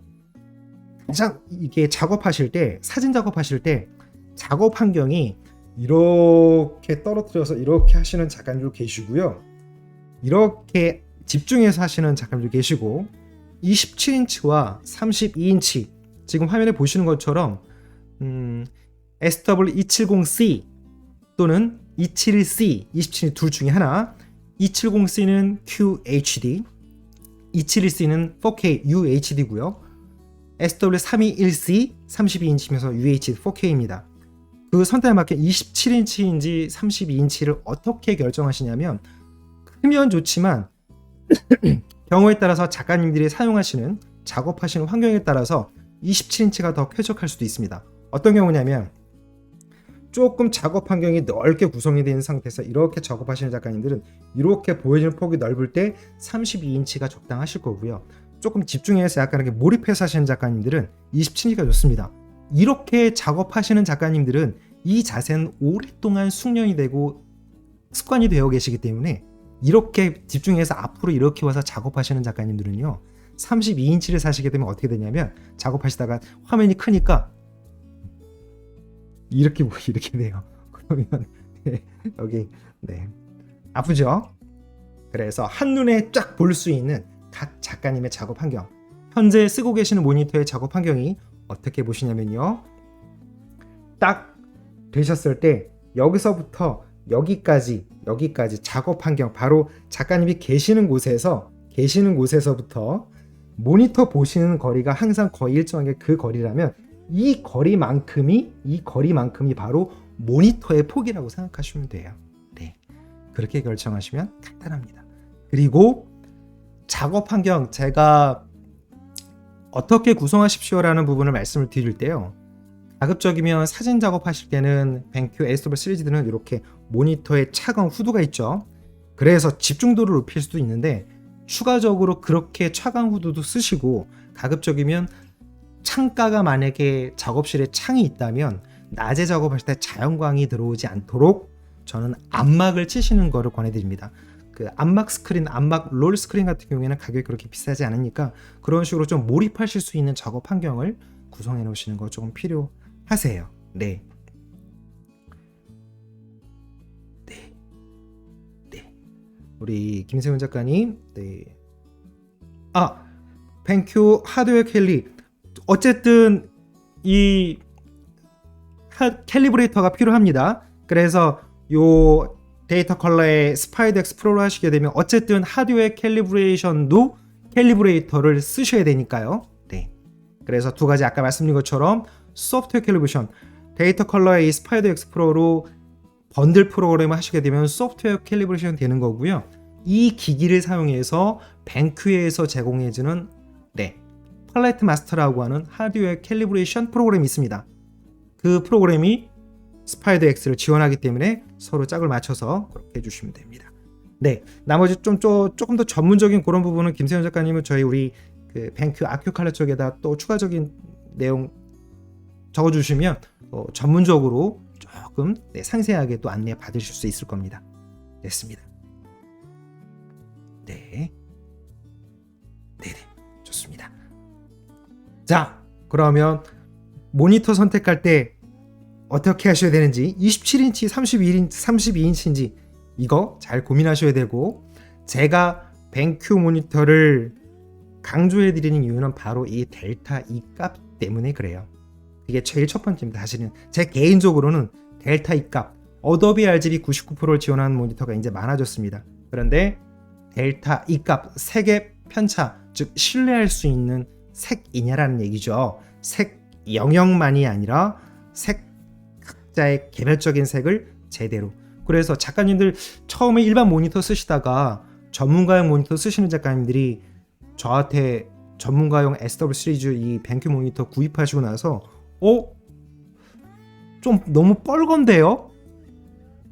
가장 이게 작업하실 때 사진 작업하실 때 작업 환경이 이렇게 떨어뜨려서 이렇게 하시는 작가님도 계시고요. 이렇게 집중해서 하시는 작가님도 계시고 27인치와 32인치 지금 화면에 보시는 것처럼 SW270C 또는 271C 27인치 둘 중에 하나 270C는 QHD 271C는 4K UHD고요. SW321C 32인치면서 UHD 4K입니다. 그 선택에 맞게 27인치인지 32인치를 어떻게 결정하시냐면 크면 좋지만 경우에 따라서 작가님들이 사용하시는 작업하시는 환경에 따라서 27인치가 더 쾌적할 수도 있습니다. 어떤 경우냐면 조금 작업 환경이 넓게 구성이 된 상태에서 이렇게 작업하시는 작가님들은 이렇게 보여지는 폭이 넓을 때 32인치가 적당하실 거고요. 조금 집중해서 약간 이렇게 몰입해서 하시는 작가님들은 27인치가 좋습니다. 이렇게 작업하시는 작가님들은 이 자세는 오랫동안 숙련이 되고 습관이 되어 계시기 때문에 이렇게 집중해서 앞으로 이렇게 와서 작업하시는 작가님들은요 32인치를 사시게 되면 어떻게 되냐면 작업하시다가 화면이 크니까 이렇게 돼요. 그러면 여기 아프죠? 그래서 한눈에 쫙 볼 수 있는 각 작가님의 작업 환경 현재 쓰고 계시는 모니터의 작업 환경이 어떻게 보시냐면요 딱 되셨을 때 여기서부터 여기까지 작업 환경 바로 작가님이 계시는 곳에서부터 모니터 보시는 거리가 항상 거의 일정하게 그 거리라면 이 거리만큼이 바로 모니터의 폭이라고 생각하시면 돼요. 네, 그렇게 결정하시면 간단합니다. 그리고 작업 환경 제가 어떻게 구성하십시오라는 부분을 말씀을 드릴 때요. 가급적이면 사진 작업하실 때는 뱅큐 SW 시리즈들은 이렇게 모니터에 차가운 후드가 있죠. 그래서 집중도를 높일 수도 있는데 추가적으로 그렇게 차광 후드도 쓰시고 가급적이면 창가가 만약에 작업실에 창이 있다면 낮에 작업할 때 자연광이 들어오지 않도록 저는 암막을 치시는 거를 권해드립니다. 그 암막 스크린, 암막 롤 스크린 같은 경우에는 가격이 그렇게 비싸지 않으니까 그런 식으로 좀 몰입하실 수 있는 작업 환경을 구성해 놓으시는 거 조금 필요하세요. 네. 네. 네. 우리 김세훈 작가님. 네. 아, 뱅큐 하드웨어 캘리. 어쨌든 이 캘리브레이터가 필요합니다. 그래서 요 데이터 컬러의 스파이더 X 프로를 하시게 되면 어쨌든 하드웨어 캘리브레이션도 캘리브레이터를 쓰셔야 되니까요. 네. 그래서 두 가지 아까 말씀드린 것처럼 소프트웨어 캘리브레이션, 데이터 컬러의 이 스파이더 X 프로로 번들 프로그램을 하시게 되면 소프트웨어 캘리브레이션 되는 거고요. 이 기기를 사용해서 뱅큐에서 제공해주는 팔레트 마스터라고 하는 하드웨어 캘리브레이션 프로그램이 있습니다. 그 프로그램이 스파이더 X를 지원하기 때문에 서로 짝을 맞춰서 그렇게 해주시면 됩니다. 네, 나머지 조금 더 전문적인 그런 부분은 김세현 작가님은 저희 우리 그 뱅큐 아큐 컬러 쪽에다 또 추가적인 내용 적어주시면 전문적으로 조금 상세하게 또 안내 받으실 수 있을 겁니다. 됐습니다. 네, 네네, 좋습니다. 자, 그러면 모니터 선택할 때 어떻게 하셔야 되는지 27인치, 31인치, 32인치인지 이거 잘 고민하셔야 되고 제가 뱅큐 모니터를 강조해 드리는 이유는 바로 이 델타 E 값 때문에 그래요. 이게 제일 첫 번째입니다. 사실은 제 개인적으로는 델타 E 값 어도비 RGB 99%를 지원하는 모니터가 이제 많아졌습니다. 그런데 델타 E 값 색의 편차, 즉 신뢰할 수 있는 색이냐라는 얘기죠. 색 영역만이 아니라 색 각자의 개별적인 색을 제대로. 그래서 작가님들 처음에 일반 모니터 쓰시다가 전문가용 모니터 쓰시는 작가님들이 저한테 전문가용 SW 시리즈 이 뱅큐 모니터 구입하시고 나서 좀 너무 뻘건데요?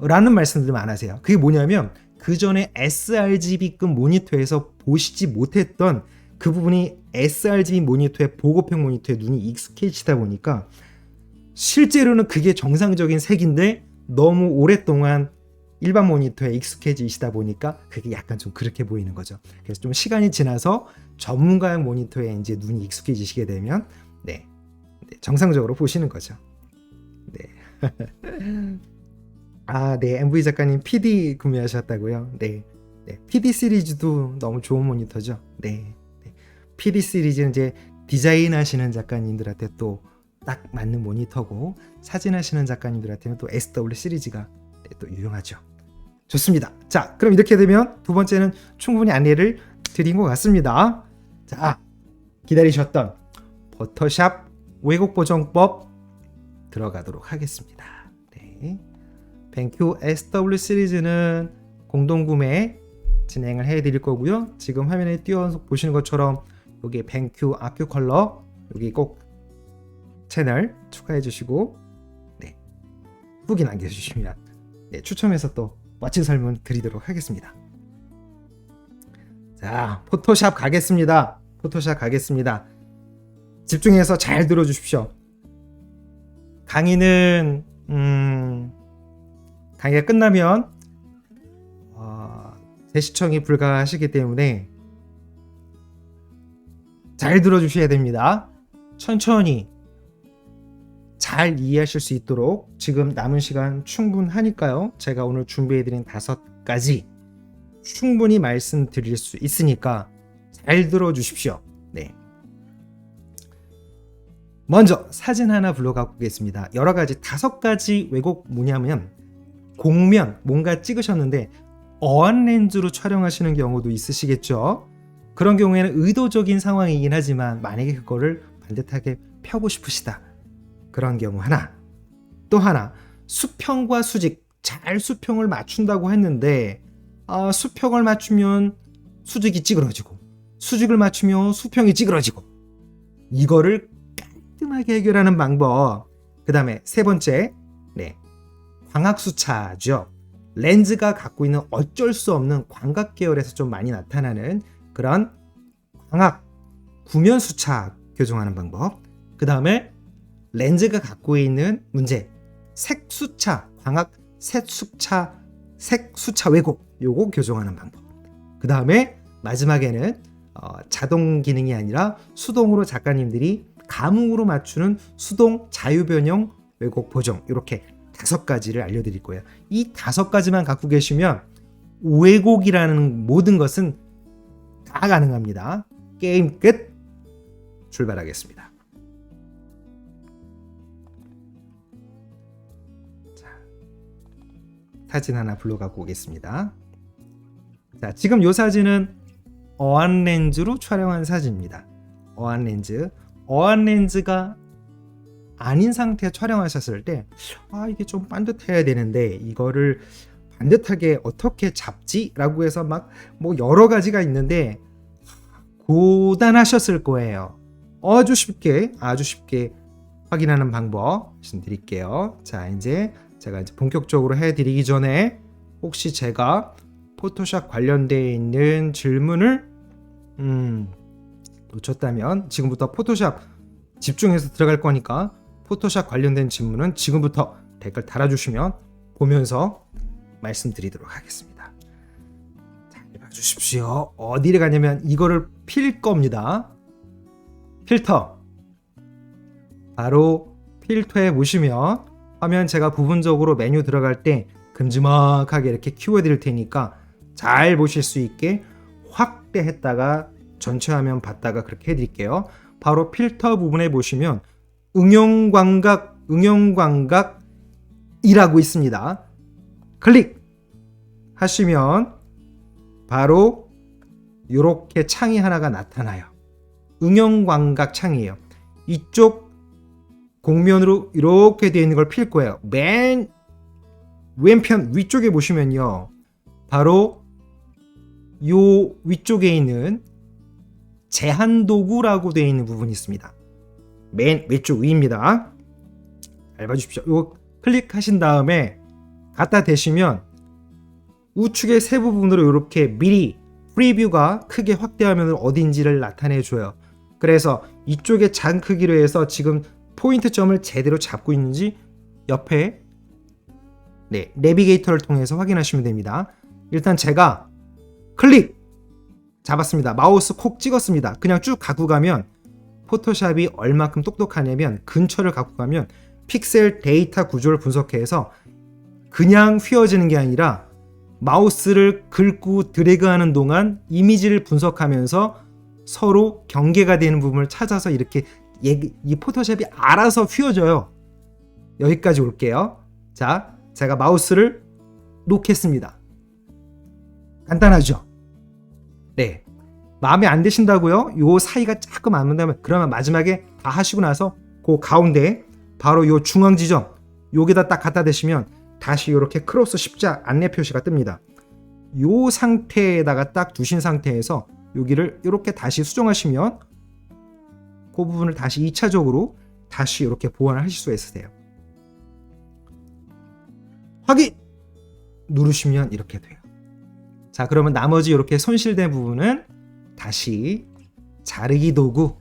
라는 말씀들을 많이 하세요. 그게 뭐냐면 그 전에 sRGB급 모니터에서 보시지 못했던 그 부분이 sRGB 모니터의 보급형 모니터에 눈이 익숙해지다 보니까 실제로는 그게 정상적인 색인데 너무 오랫동안 일반 모니터에 익숙해지시다 보니까 그게 약간 좀 그렇게 보이는 거죠. 그래서 좀 시간이 지나서 전문가용 모니터에 이제 눈이 익숙해지시게 되면 정상적으로 보시는 거죠. 네. 네, MV 작가님 PD 구매하셨다고요? 네. PD 시리즈도 너무 좋은 모니터죠. 네. PD 시리즈는 이제 디자인 하시는 작가님들한테 또 딱 맞는 모니터고 사진 하시는 작가님들한테는 또 SW 시리즈가 또 유용하죠. 좋습니다. 자, 그럼 이렇게 되면 두 번째는 충분히 안내를 드린 것 같습니다. 자, 기다리셨던 포토샵 왜곡 보정법 들어가도록 하겠습니다. 네. 뱅큐 SW 시리즈는 공동구매 진행을 해드릴 거고요. 지금 화면에 띄워서 보시는 것처럼 여기 뱅큐 아큐 컬러 여기 꼭 채널 추가해 주시고 후기 남겨주시면 추첨해서 또 멋진 설문 드리도록 하겠습니다. 자, 포토샵 가겠습니다. 집중해서 잘 들어주십시오. 강의는 강의가 끝나면 재시청이 불가하시기 때문에 잘 들어주셔야 됩니다. 천천히 잘 이해하실 수 있도록 지금 남은 시간 충분하니까요. 제가 오늘 준비해드린 5가지 충분히 말씀드릴 수 있으니까 잘 들어주십시오. 네. 먼저 사진 하나 불러갖고 오겠습니다. 여러가지 5가지 왜곡 뭐냐면 공면 뭔가 찍으셨는데 어안 렌즈로 촬영하시는 경우도 있으시겠죠. 그런 경우에는 의도적인 상황이긴 하지만 만약에 그거를 반듯하게 펴고 싶으시다. 그런 경우 하나. 또 하나, 수평과 수직 잘 수평을 맞춘다고 했는데 수평을 맞추면 수직이 찌그러지고 수직을 맞추면 수평이 찌그러지고 이거를 깔끔하게 해결하는 방법. 그 다음에 세 번째 광학수차죠. 렌즈가 갖고 있는 어쩔 수 없는 광각 계열에서 좀 많이 나타나는 그런 광학 구면 수차 교정하는 방법. 그 다음에 렌즈가 갖고 있는 문제, 색수차, 광학 색수차 왜곡, 요거 교정하는 방법. 그 다음에 마지막에는 자동 기능이 아니라 수동으로 작가님들이 감흥으로 맞추는 수동 자유변형 왜곡 보정, 이렇게 5가지를 알려드릴 거예요. 이 5가지만 갖고 계시면 왜곡이라는 모든 것은 다 가능합니다. 게임 끝. 출발하겠습니다. 자, 사진 하나 불러 갖고 오겠습니다. 자, 지금 이 사진은 어안 렌즈로 촬영한 사진입니다. 어안 렌즈가 아닌 상태에 촬영하셨을 때 이게 좀 반듯해야 되는데 이거를 반듯하게 어떻게 잡지? 라고 해서 막 뭐 여러 가지가 있는데 고단하셨을 거예요. 아주 쉽게 확인하는 방법 말씀드릴게요. 자, 이제 제가 본격적으로 해드리기 전에 혹시 제가 포토샵 관련되어 있는 질문을 놓쳤다면 지금부터 포토샵 집중해서 들어갈 거니까 포토샵 관련된 질문은 지금부터 댓글 달아주시면 보면서 말씀드리도록 하겠습니다. 잘 봐주십시오. 어디를 가냐면 이거를 필 겁니다. 필터. 바로 필터에 보시면 화면 제가 부분적으로 메뉴 들어갈 때 큼지막하게 이렇게 키워드릴 테니까 잘 보실 수 있게 확대했다가 전체 화면 봤다가 그렇게 해드릴게요. 바로 필터 부분에 보시면 응용광각이라고 있습니다. 클릭 하시면 바로 이렇게 창이 하나가 나타나요. 응용광각 창이에요. 이쪽 공면으로 이렇게 되어 있는 걸 필 거예요. 맨 왼편 위쪽에 보시면요, 바로 요 위쪽에 있는 제한도구라고 되어 있는 부분이 있습니다. 맨 왼쪽 위입니다. 잘 봐주십시오. 이거 클릭하신 다음에 갖다 대시면 우측의 세 부분으로 이렇게 미리 프리뷰가 크게 확대하면 어딘지를 나타내 줘요. 그래서 이쪽에 장 크기로 해서 지금 포인트점을 제대로 잡고 있는지 옆에 내비게이터를 통해서 확인하시면 됩니다. 일단 제가 클릭 잡았습니다. 마우스 콕 찍었습니다. 그냥 쭉 갖고 가면 포토샵이 얼마큼 똑똑하냐면 근처를 갖고 가면 픽셀 데이터 구조를 분석해서 그냥 휘어지는 게 아니라 마우스를 긁고 드래그하는 동안 이미지를 분석하면서 서로 경계가 되는 부분을 찾아서 이렇게 이 포토샵이 알아서 휘어져요. 여기까지 올게요. 자, 제가 마우스를 놓겠습니다. 간단하죠? 네. 마음에 안 드신다고요? 요 사이가 조금 안 맞다면 그러면 마지막에 다 하시고 나서 그 가운데 바로 요 중앙 지점 여기다 딱 갖다 대시면 다시 이렇게 크로스 십자 안내 표시가 뜹니다. 요 상태에다가 딱 두신 상태에서 여기를 이렇게 다시 수정하시면 그 부분을 다시 2차적으로 다시 이렇게 보완을 하실 수가 있으세요. 확인! 누르시면 이렇게 돼요. 자, 그러면 나머지 이렇게 손실된 부분은 다시 자르기 도구,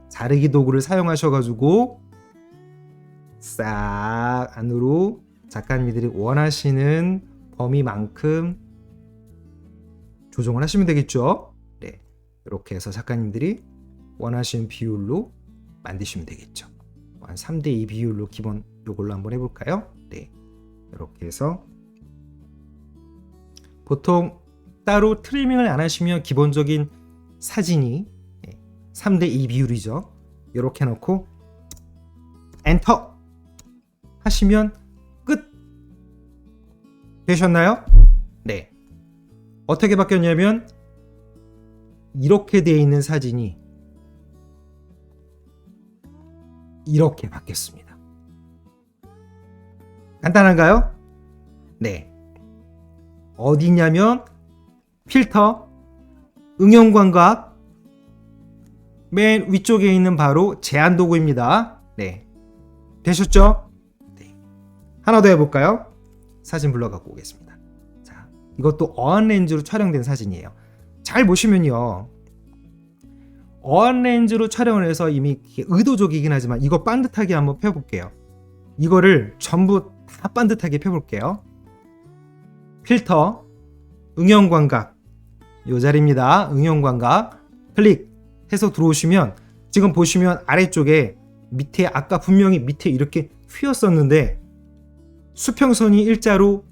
자르기 도구를 사용하셔가지고 싹 안으로 작가님들이 원하시는 범위만큼 조정을 하시면 되겠죠. 네, 이렇게 해서 작가님들이 원하시는 비율로 만드시면 되겠죠. 한 3:2 비율로 기본 요걸로 한번 해볼까요? 네, 이렇게 해서 보통 따로 트리밍을 안 하시면 기본적인 사진이 3:2 비율이죠. 이렇게 해놓고 엔터 하시면 끝! 되셨나요? 네. 어떻게 바뀌었냐면 이렇게 되어 있는 사진이 이렇게 바뀌었습니다. 간단한가요? 네. 어디냐면 필터, 응용광각 맨 위쪽에 있는 바로 제한 도구입니다. 네. 되셨죠? 네. 하나 더 해볼까요? 사진 불러 갖고 오겠습니다. 이것도 어안 렌즈로 촬영된 사진이에요. 잘 보시면요, 어안 렌즈로 촬영을 해서 이미 의도적이긴 하지만 이거 반듯하게 한번 펴볼게요. 이거를 전부 다 반듯하게 펴볼게요. 필터, 응용광각, 요 자리입니다. 응용광각 클릭해서 들어오시면 지금 보시면 아래쪽에 밑에 아까 분명히 밑에 이렇게 휘었었는데 수평선이 일자로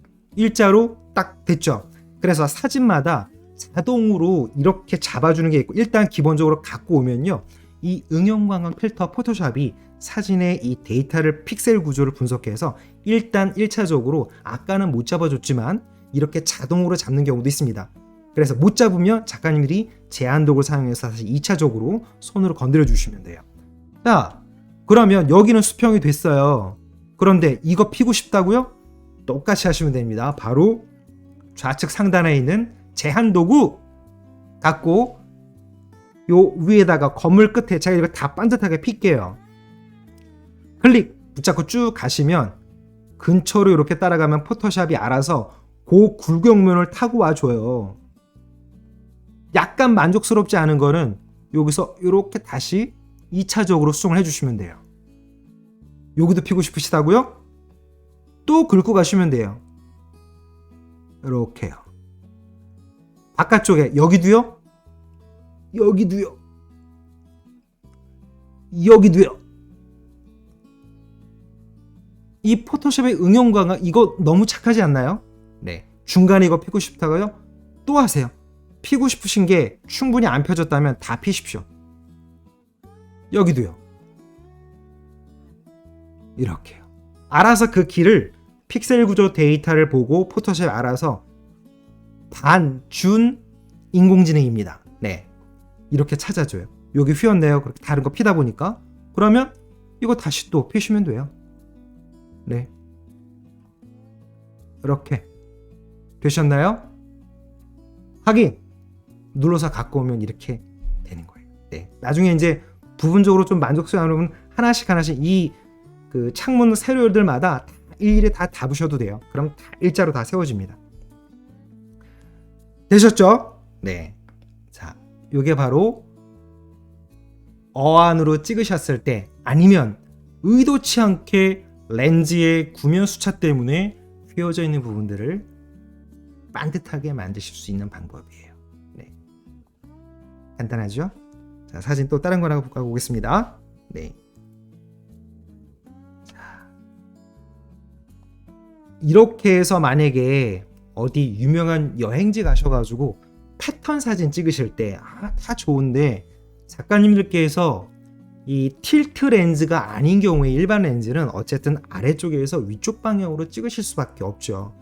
딱 됐죠. 그래서 사진마다 자동으로 이렇게 잡아주는 게 있고, 일단 기본적으로 갖고 오면요, 이 응용광각 필터 포토샵이 사진의 이 데이터를 픽셀 구조를 분석해서 일단 1차적으로 아까는 못 잡아줬지만 이렇게 자동으로 잡는 경우도 있습니다. 그래서 못 잡으면 작가님들이 제한도구를 사용해서 다시 2차적으로 손으로 건드려 주시면 돼요. 자, 그러면 여기는 수평이 됐어요. 그런데 이거 피고 싶다고요? 똑같이 하시면 됩니다. 바로 좌측 상단에 있는 제한도구 갖고 요 위에다가 건물 끝에 제가 이거 다 반듯하게 필게요. 클릭 붙잡고 쭉 가시면 근처로 이렇게 따라가면 포토샵이 알아서 그 굴곡면을 타고 와줘요. 약간 만족스럽지 않은 거는 여기서 이렇게 다시 2차적으로 수정을 해주시면 돼요. 여기도 피고 싶으시다고요? 또 긁고 가시면 돼요. 이렇게요. 바깥쪽에 여기도요. 여기도요. 여기도요. 이 포토샵의 응용광각 이거 너무 착하지 않나요? 네. 중간에 이거 피고 싶다고요? 또 하세요. 피고 싶으신 게 충분히 안 펴졌다면 다 피십시오. 여기도요. 이렇게요. 알아서 그 길을 픽셀 구조 데이터를 보고 포토샵 알아서 반준 인공지능입니다. 네. 이렇게 찾아줘요. 여기 휘었네요. 그렇게 다른 거 피다 보니까. 그러면 이거 다시 또 피시면 돼요. 네. 이렇게 되셨나요? 확인 눌러서 갖고 오면 이렇게 되는 거예요. 네. 나중에 이제 부분적으로 좀 만족스러운 부분 하나씩 이 그 창문 세로열들마다 일일이 다 잡으셔도 돼요. 그럼 다 일자로 다 세워집니다. 되셨죠? 네. 자, 요게 바로 어안으로 찍으셨을 때 아니면 의도치 않게 렌즈의 구면 수차 때문에 휘어져 있는 부분들을 반듯하게 만드실 수 있는 방법이에요. 네. 간단하죠? 자, 사진 또 다른 거나 보겠습니다. 네. 자, 이렇게 해서 만약에 어디 유명한 여행지 가셔가지고 패턴 사진 찍으실 때 다 좋은데 작가님들께서 이 틸트 렌즈가 아닌 경우에 일반 렌즈는 어쨌든 아래쪽에서 위쪽 방향으로 찍으실 수밖에 없죠.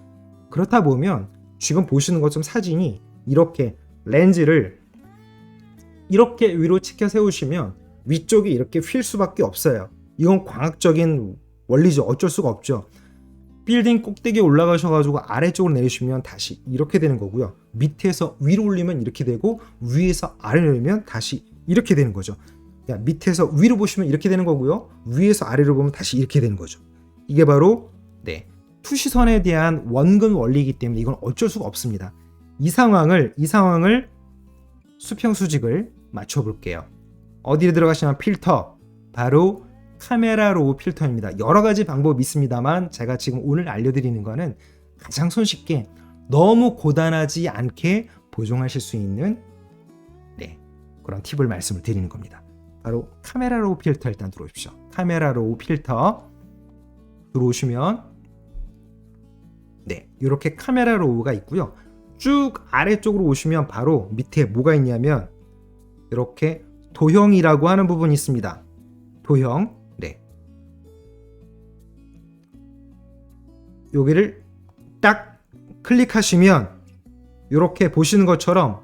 그렇다 보면 지금 보시는 것처럼 사진이 이렇게 렌즈를 이렇게 위로 치켜 세우시면 위쪽이 이렇게 휠 수밖에 없어요. 이건 광학적인 원리죠. 어쩔 수가 없죠. 빌딩 꼭대기에 올라가셔가지고 아래쪽으로 내리시면 다시 이렇게 되는 거고요. 밑에서 위로 올리면 이렇게 되고 위에서 아래로 올리면 다시 이렇게 되는 거죠. 그러니까 밑에서 위로 보시면 이렇게 되는 거고요. 위에서 아래로 보면 다시 이렇게 되는 거죠. 이게 바로 네, 투시선에 대한 원근 원리이기 때문에 이건 어쩔 수가 없습니다. 이 상황을 수평 수직을 맞춰 볼게요. 어디로 들어가시면 필터, 바로 카메라 로우 필터입니다. 여러 가지 방법이 있습니다만 제가 지금 오늘 알려드리는 거는 가장 손쉽게 너무 고단하지 않게 보정하실 수 있는 네, 그런 팁을 말씀을 드리는 겁니다. 바로 카메라 로우 필터 일단 들어오십시오. 카메라 로우 필터 들어오시면 네, 이렇게 카메라 로우가 있고요. 쭉 아래쪽으로 오시면 바로 밑에 뭐가 있냐면 이렇게 도형이라고 하는 부분이 있습니다. 도형. 네. 여기를 딱 클릭하시면 이렇게 보시는 것처럼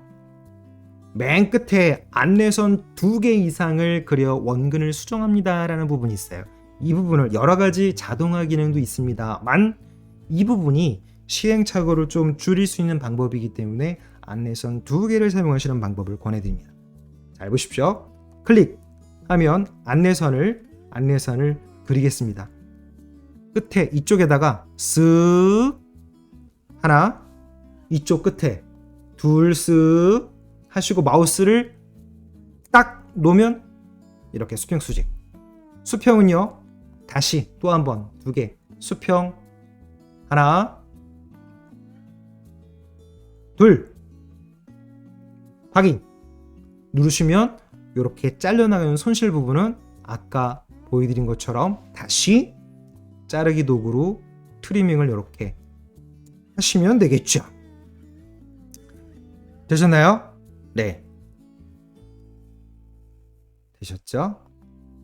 맨 끝에 안내선 2개 이상을 그려 원근을 수정합니다 라는 부분이 있어요. 이 부분을 여러 가지 자동화 기능도 있습니다만 이 부분이 시행착오를 좀 줄일 수 있는 방법이기 때문에 안내선 2개를 사용하시는 방법을 권해드립니다. 잘 보십시오. 클릭하면 안내선을 그리겠습니다. 끝에 이쪽에다가 쓱 하나, 이쪽 끝에 둘 쓱 하시고 마우스를 딱 놓으면 이렇게 수평 수직. 수평은요, 다시 또 한 번, 두 개. 수평, 하나, 둘. 확인. 누르시면 이렇게 잘려나가는 손실 부분은 아까 보여드린 것처럼 다시 자르기 도구로 트리밍을 이렇게 하시면 되겠죠. 되셨나요? 네. 되셨죠?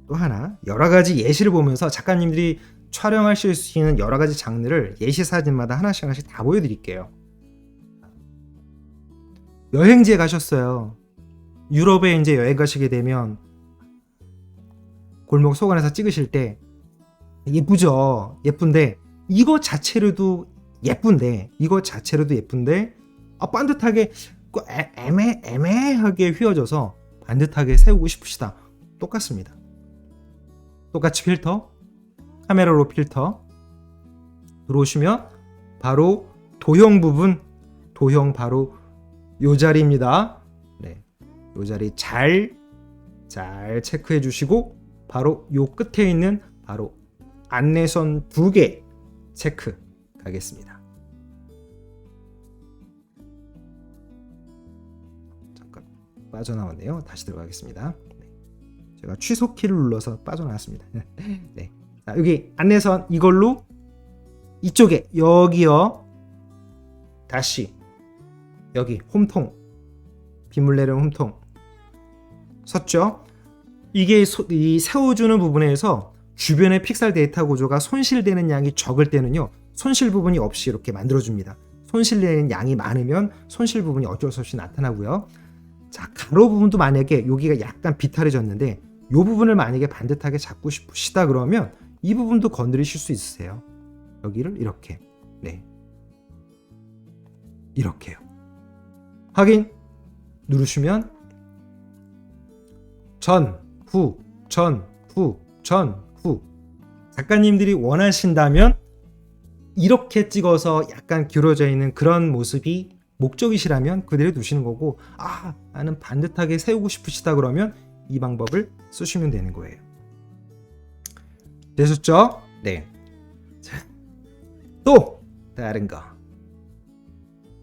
또 하나, 여러 가지 예시를 보면서 작가님들이 촬영하실 수 있는 여러 가지 장르를 예시 사진마다 하나씩 다 보여드릴게요. 여행지에 가셨어요. 유럽에 이제 여행 가시게 되면 골목 소관에서 찍으실 때 예쁘죠? 예쁜데 이거 자체로도 예쁜데 반듯하게 애매하게 휘어져서 반듯하게 세우고 싶으시다. 똑같습니다. 똑같이 필터, 카메라로 필터 들어오시면 바로 도형 부분, 도형 바로 요 자리입니다. 네, 요 자리 잘 체크해 주시고 바로 요 끝에 있는 바로 안내선 2개 체크 가겠습니다. 잠깐 빠져나왔네요. 다시 들어가겠습니다. 네. 제가 취소 키를 눌러서 빠져나왔습니다. 네. 자, 여기 안내선 이걸로 이쪽에 여기요. 다시 여기 홈통 빗물 내리는 홈통 섰죠? 이게 이 세워주는 부분에서 주변의 픽셀 데이터 구조가 손실되는 양이 적을 때는요, 손실 부분이 없이 이렇게 만들어줍니다. 손실되는 양이 많으면 손실 부분이 어쩔 수 없이 나타나고요. 자, 가로 부분도 만약에 여기가 약간 비탈해졌는데 이 부분을 만약에 반듯하게 잡고 싶으시다 그러면 이 부분도 건드리실 수 있으세요. 여기를 이렇게, 네, 이렇게요. 확인 누르시면 전, 후, 전, 후, 전, 후. 작가님들이 원하신다면 이렇게 찍어서 약간 기울어져 있는 그런 모습이 목적이시라면 그대로 두시는 거고, 아, 나는 반듯하게 세우고 싶으시다 그러면 이 방법을 쓰시면 되는 거예요. 되셨죠? 네. 자, 또 다른 거.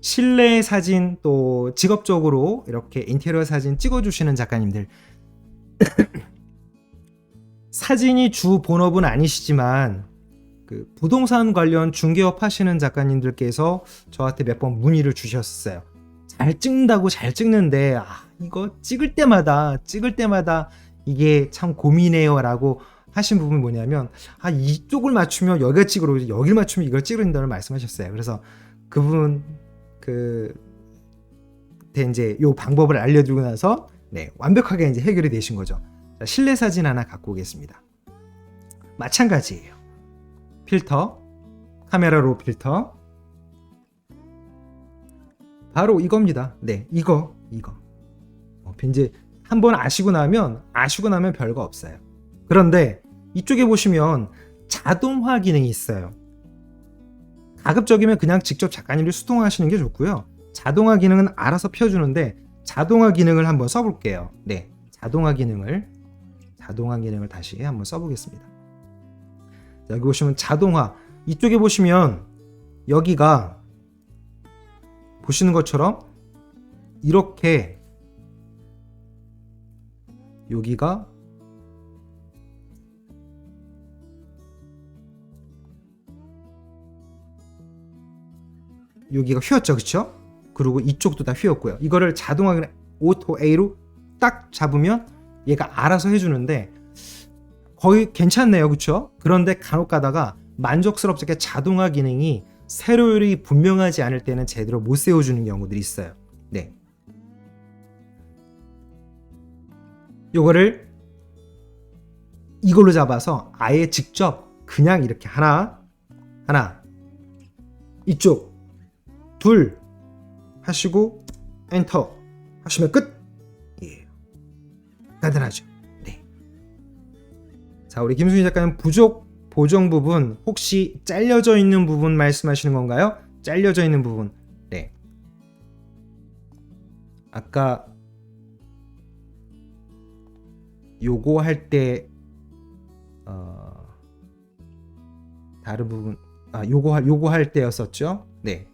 실내 사진, 또 직업적으로 이렇게 인테리어 사진 찍어주시는 작가님들. 사진이 주 본업은 아니시지만 그 부동산 관련 중개업 하시는 작가님들께서 저한테 몇 번 문의를 주셨어요. 잘 찍는다고 잘 찍는데 이거 찍을 때마다 이게 참 고민해요 라고 하신 부분이 뭐냐면, 이쪽을 맞추면 여기가 찍으러, 여기를 맞추면 이걸 찍으린다는 말씀하셨어요. 그래서 그분 이제 요 방법을 알려드리고 나서 네, 완벽하게 이제 해결이 되신 거죠. 자, 실내 사진 하나 갖고 오겠습니다. 마찬가지예요. 필터, 카메라로 필터, 바로 이겁니다. 네, 이거. 이제 한번 아시고 나면 별거 없어요. 그런데 이쪽에 보시면 자동화 기능이 있어요. 가급적이면 그냥 직접 작가님들이 수동화하시는 게 좋고요. 자동화 기능은 알아서 펴주는데 자동화 기능을 한번 써볼게요. 네, 자동화 기능을 다시 한번 써보겠습니다. 여기 보시면 자동화, 이쪽에 보시면 여기가 보시는 것처럼 이렇게 여기가 휘었죠, 그쵸? 그리고 이쪽도 다 휘었고요. 이거를 자동화 오토 A로 딱 잡으면 얘가 알아서 해주는데 거의 괜찮네요, 그쵸? 그런데 간혹 가다가 만족스럽게 자동화 기능이 세로율이 분명하지 않을 때는 제대로 못 세워주는 경우들이 있어요. 네. 요거를 이걸로 잡아서 아예 직접 그냥 이렇게 하나 이쪽 둘 하시고 엔터 하시면 끝. 예. 간단하죠. 네. 자, 우리 김수진 작가님 부족 보정 부분 혹시 잘려져 있는 부분 말씀하시는 건가요? 잘려져 있는 부분. 네. 아까 요거 할 때 다른 부분 요거 할 때였었죠. 네.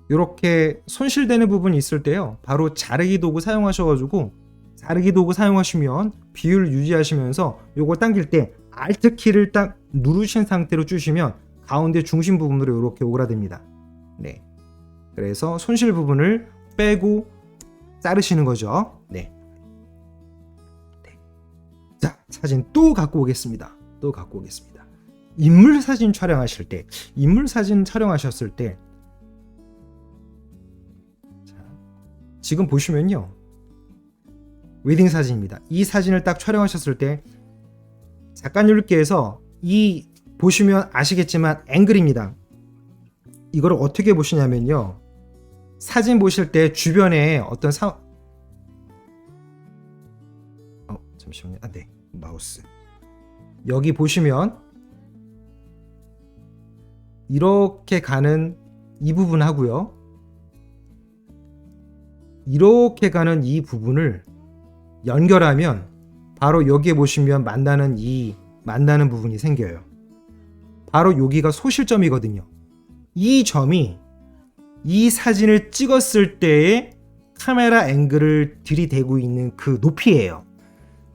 요렇게 손실되는 부분이 있을 때요. 바로 자르기 도구 사용하셔가지고 자르기 도구 사용하시면 비율 유지하시면서 요거 당길 때 Alt 키를 딱 누르신 상태로 주시면 가운데 중심 부분으로 이렇게 오그라듭니다. 네. 그래서 손실 부분을 빼고 자르시는 거죠. 네. 네. 자, 사진 또 갖고 오겠습니다. 인물 사진 촬영하셨을 때 자, 지금 보시면요. 웨딩 사진입니다. 이 사진을 딱 촬영하셨을 때 작가님께서 이 보시면 아시겠지만 앵글입니다. 이걸 어떻게 보시냐면요. 사진 보실 때 주변에 어떤 잠시만요. 네. 마우스. 여기 보시면 이렇게 가는 이 부분 하고요. 이렇게 가는 이 부분을 연결하면 바로 여기에 보시면 만나는 부분이 생겨요. 바로 여기가 소실점이거든요. 이 점이 이 사진을 찍었을 때의 카메라 앵글을 들이대고 있는 그 높이예요.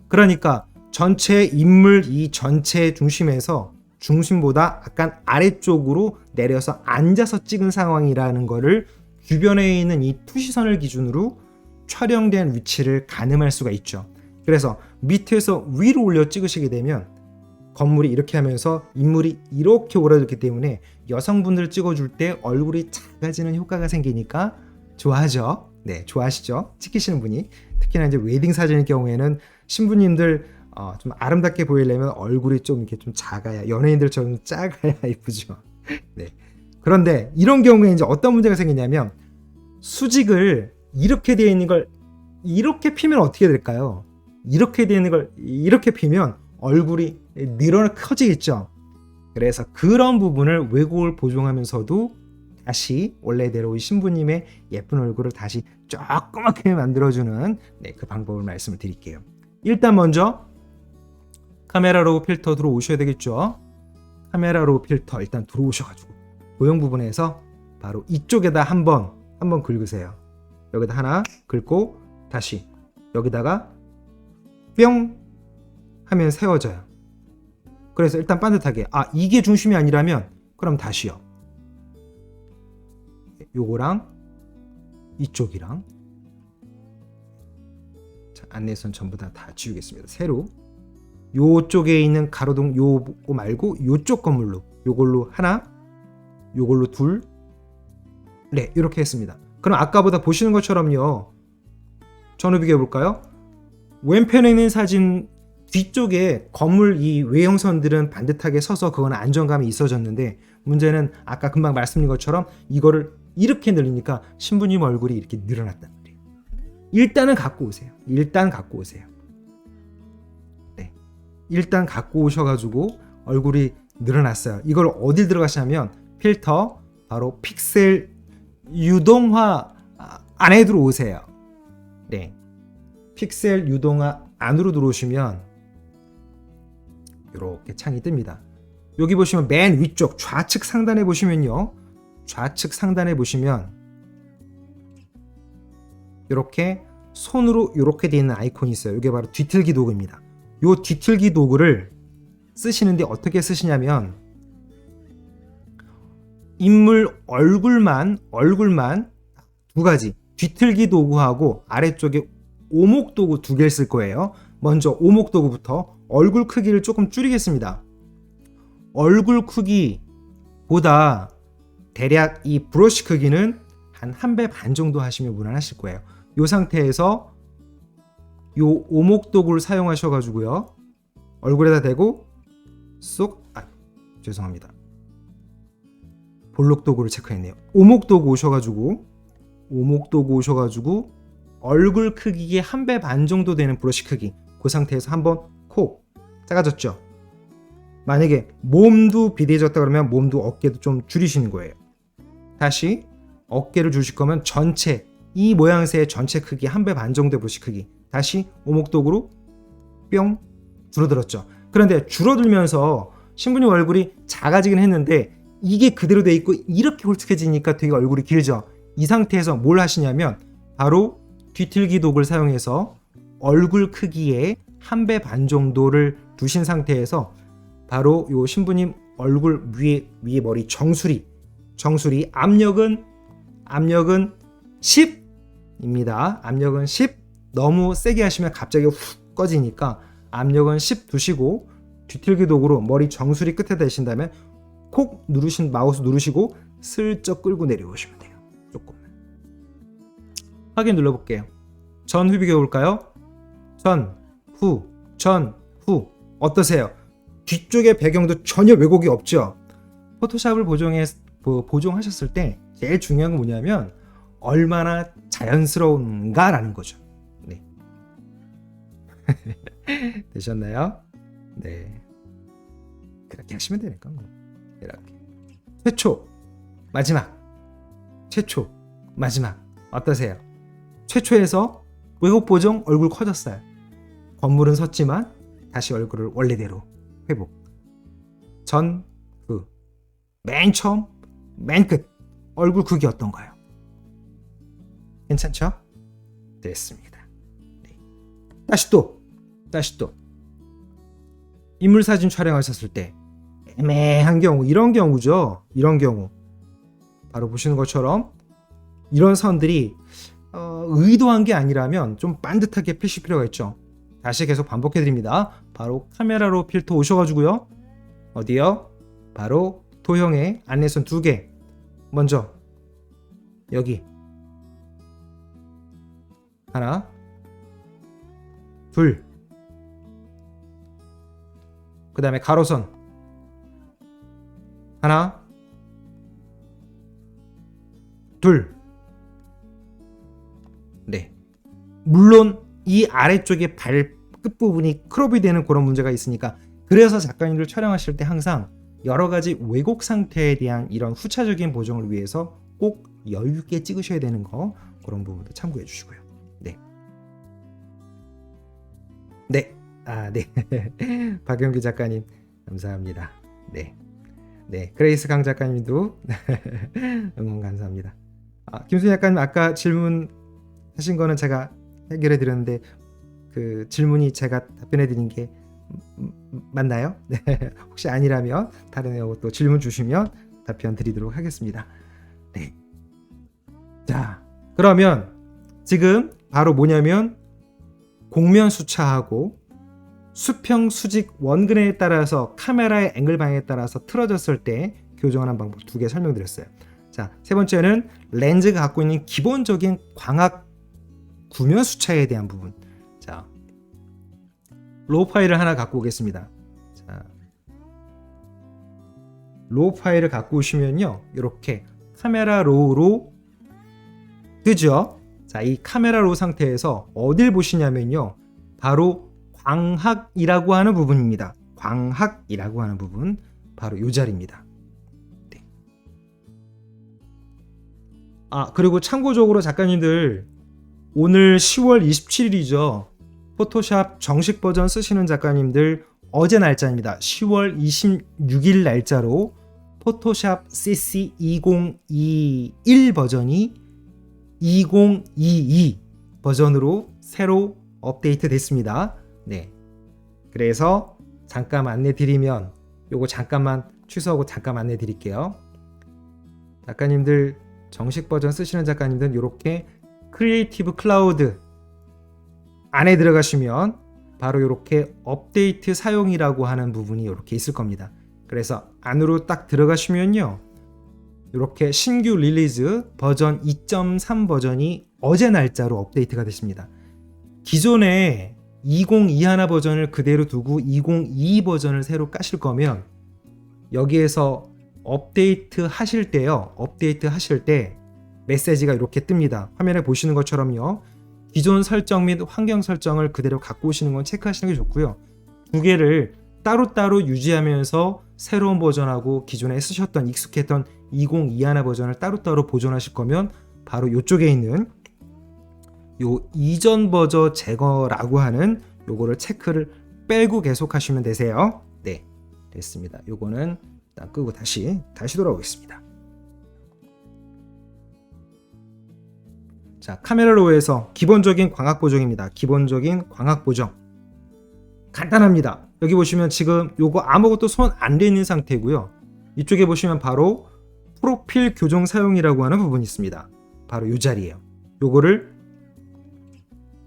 그러니까 전체 인물 이 전체 중심에서 중심보다 약간 아래쪽으로 내려서 앉아서 찍은 상황이라는 거를 주변에 있는 이 투시선을 기준으로 촬영된 위치를 가늠할 수가 있죠. 그래서 밑에서 위로 올려 찍으시게 되면 건물이 이렇게 하면서 인물이 이렇게 오라졌기 때문에 여성분들 찍어줄 때 얼굴이 작아지는 효과가 생기니까 좋아하죠. 네, 좋아하시죠? 찍히시는 분이. 특히나 이제 웨딩 사진의 경우에는 신부님들 좀 아름답게 보이려면 얼굴이 좀 이렇게 좀 작아야, 연예인들처럼 작아야 이쁘죠. 네. 그런데 이런 경우에 이제 어떤 문제가 생기냐면 수직을 이렇게 되어 있는 걸 이렇게 피면 어떻게 될까요? 이렇게 되어 있는 걸 이렇게 피면 얼굴이 커지겠죠. 그래서 그런 부분을 왜곡을 보정하면서도 다시 원래대로 신부님의 예쁜 얼굴을 다시 조그맣게 만들어주는 그 방법을 말씀을 드릴게요. 일단 먼저 카메라로 필터 들어오셔야 되겠죠. 카메라로 필터 일단 들어오셔가지고 도형 부분에서 바로 이쪽에다 한번 긁으세요. 여기다 하나 긁고 다시 여기다가 뿅 하면 세워져요. 그래서 일단 반듯하게 이게 중심이 아니라면 그럼 다시요. 요거랑 이쪽이랑 자, 안내선 전부 다 지우겠습니다. 새로 요쪽에 있는 가로등 요거 말고 요쪽 건물로 요걸로 하나 요걸로 둘 네 이렇게 했습니다. 그럼 아까보다 보시는 것처럼요. 전후 비교해 볼까요? 왼편에 있는 사진 뒤쪽에 건물 이 외형선들은 반듯하게 서서 그건 안정감이 있어졌는데 문제는 아까 금방 말씀드린 것처럼 이거를 이렇게 늘리니까 신부님 얼굴이 이렇게 늘어났단 말이에요. 일단은 갖고 오세요. 네, 일단 갖고 오셔가지고 얼굴이 늘어났어요. 이걸 어디 들어가시냐면 필터 바로 픽셀 유동화 안에 들어오세요. 네, 픽셀 유동화 안으로 들어오시면 이렇게 창이 뜹니다. 여기 보시면 맨 위쪽 좌측 상단에 보시면요. 이렇게 손으로 이렇게 되어 있는 아이콘이 있어요. 이게 바로 뒤틀기 도구입니다. 이 뒤틀기 도구를 쓰시는데 어떻게 쓰시냐면 인물 얼굴만 두 가지 뒤틀기 도구하고 아래쪽에 오목 도구 두 개를 쓸 거예요. 먼저 오목 도구부터 얼굴 크기를 조금 줄이겠습니다. 얼굴 크기보다 대략 이 브러쉬 크기는 한 배 반 정도 하시면 무난하실 거예요. 이 상태에서 이 오목 도구를 사용하셔가지고요. 얼굴에다 대고 죄송합니다. 볼록 도구를 체크했네요. 오목 도구 오셔가지고 얼굴 크기의 한 배 반 정도 되는 브러쉬 크기 그 상태에서 한번 작아졌죠. 만약에 몸도 비대해졌다 그러면 몸도 어깨도 좀 줄이시는 거예요. 다시 어깨를 주실 거면 전체 이 모양새의 전체 크기 1배 반 정도의 브러쉬 크기 다시 오목독으로 뿅 줄어들었죠. 그런데 줄어들면서 신부님 얼굴이 작아지긴 했는데 이게 그대로 돼 있고 이렇게 홀쭉해지니까 되게 얼굴이 길죠. 이 상태에서 뭘 하시냐면 바로 뒤틀기 독을 사용해서 얼굴 크기의 1배 반 정도를 두신 상태에서 바로 요 신부님 얼굴 위에 머리 정수리 압력은 10입니다. 압력은 10. 너무 세게 하시면 갑자기 훅 꺼지니까 압력은 10 두시고 뒤틀기 도구로 머리 정수리 끝에 대신다면 콕 마우스 누르시고 슬쩍 끌고 내려오시면 돼요. 조금만. 확인 눌러볼게요. 전, 후 비교해볼까요? 전, 후 어떠세요? 뒤쪽의 배경도 전혀 왜곡이 없죠? 포토샵을 보정하셨을 때 제일 중요한 건 뭐냐면 얼마나 자연스러운가라는 거죠. 네. 되셨나요? 네. 그렇게 하시면 되니까 뭐. 이렇게. 최초 마지막 어떠세요? 최초에서 왜곡 보정 얼굴 커졌어요. 건물은 섰지만 다시 얼굴을 원래대로 회복. 전, 후. 맨 처음, 맨 끝. 얼굴 크기 어떤가요? 괜찮죠? 됐습니다. 네. 다시 또. 인물 사진 촬영하셨을 때 애매한 경우, 이런 경우죠. 이런 경우. 바로 보시는 것처럼 이런 선들이 의도한 게 아니라면 좀 반듯하게 펴실 필요가 있죠. 다시 계속 반복해 드립니다. 바로 카메라로 필터 오셔가지고요. 어디요? 바로 도형의 안내선 2개. 먼저 여기 하나, 둘. 그 다음에 가로선 하나, 둘. 네. 물론 이 아래쪽에 발 끝부분이 크롭이 되는 그런 문제가 있으니까 그래서 작가님들 촬영하실 때 항상 여러 가지 왜곡 상태에 대한 이런 후차적인 보정을 위해서 꼭 여유 있게 찍으셔야 되는 거 그런 부분도 참고해 주시고요. 네. 네. 박영규 작가님 감사합니다. 네. 그레이스 강 작가님도 응원 감사합니다. 김순희 작가님 아까 질문하신 거는 제가 해결해 드렸는데 그 질문이 제가 답변해 드린 게 맞나요? 네. 혹시 아니라면 다른 또 질문 주시면 답변 드리도록 하겠습니다. 네. 자, 그러면 지금 바로 뭐냐면 곡면 수차하고 수평, 수직, 원근에 따라서 카메라의 앵글 방향에 따라서 틀어졌을 때 교정하는 방법 2개 설명드렸어요. 자, 세 번째는 렌즈가 갖고 있는 기본적인 광학 구면 수차에 대한 부분. 자, 로우 파일을 하나 갖고 오겠습니다. 자, 로우 파일을 갖고 오시면요, 이렇게 카메라 로우로 뜨죠. 자, 이 카메라 로우 상태에서 어딜 보시냐면요, 바로 광학이라고 하는 부분입니다. 광학이라고 하는 부분, 바로 이 자리입니다. 네. 그리고 참고적으로 작가님들 오늘 10월 27일이죠. 포토샵 정식 버전 쓰시는 작가님들 어제 날짜입니다. 10월 26일 날짜로 포토샵 CC 2021 버전이 2022 버전으로 새로 업데이트 됐습니다. 네. 그래서 잠깐 안내 드리면 요거 잠깐만 취소하고 잠깐 안내 드릴게요. 작가님들 정식 버전 쓰시는 작가님들은 이렇게 크리에이티브 클라우드 안에 들어가시면 바로 이렇게 업데이트 사용이라고 하는 부분이 이렇게 있을 겁니다. 그래서 안으로 딱 들어가시면요, 이렇게 신규 릴리즈 버전 2.3 버전이 어제 날짜로 업데이트가 됐습니다. 기존에 2021 버전을 그대로 두고 2022 버전을 새로 까실 거면 여기에서 업데이트 하실 때요, 업데이트 하실 때 메시지가 이렇게 뜹니다. 화면에 보시는 것처럼요, 기존 설정 및 환경 설정을 그대로 갖고 오시는 건 체크하시는 게 좋고요. 두 개를 따로따로 유지하면서 새로운 버전하고 기존에 쓰셨던 익숙했던 2021 버전을 따로따로 보존하실 거면 바로 이쪽에 있는 요 이전 버전 제거라고 하는 요거를 체크를 빼고 계속 하시면 되세요. 네, 됐습니다. 요거는 일단 끄고 다시 돌아오겠습니다. 자, 카메라 로우에서 기본적인 광학 보정입니다. 기본적인 광학 보정 간단합니다. 여기 보시면 지금 요거 아무것도 손 안 대 있는 상태고요. 이쪽에 보시면 바로 프로필 교정 사용이라고 하는 부분이 있습니다. 바로 이 자리예요. 요거를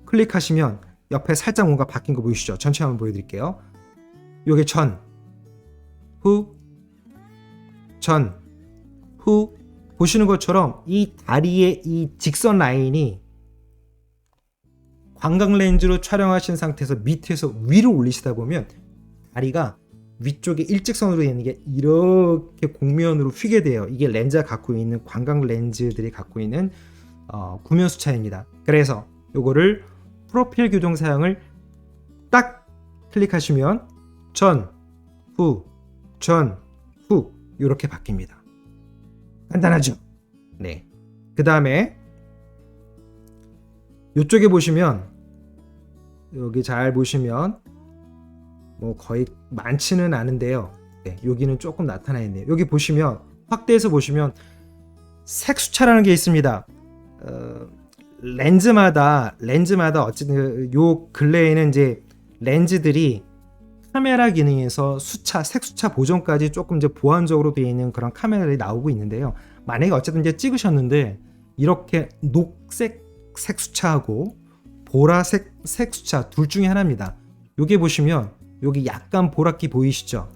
클릭하시면 옆에 살짝 뭔가 바뀐 거 보이시죠? 전체 한번 보여드릴게요. 요게 전, 후, 전, 후. 보시는 것처럼 이 다리의 이 직선 라인이 광각 렌즈로 촬영하신 상태에서 밑에서 위로 올리시다 보면 다리가 위쪽에 일직선으로 있는 게 이렇게 곡면으로 휘게 돼요. 이게 렌즈가 갖고 있는 광각 렌즈들이 갖고 있는 구면 수차입니다. 그래서 요거를 프로필 교정 사양을 딱 클릭하시면 전, 후 이렇게 바뀝니다. 간단하죠? 네. 그 다음에 이쪽에 보시면 여기 잘 보시면 뭐 거의 많지는 않은데요. 네, 여기는 조금 나타나 있네요. 여기 보시면 확대해서 보시면 색수차라는 게 있습니다. 렌즈마다 어쨌든 요 근래에는 이제 렌즈들이 카메라 기능에서 색수차 보정까지 조금 이제 보완적으로 되어 있는 그런 카메라들이 나오고 있는데요. 만약에 어쨌든 이제 찍으셨는데 이렇게 녹색 색수차하고 보라색 색수차 둘 중에 하나입니다. 여기 보시면 여기 약간 보랏기 보이시죠?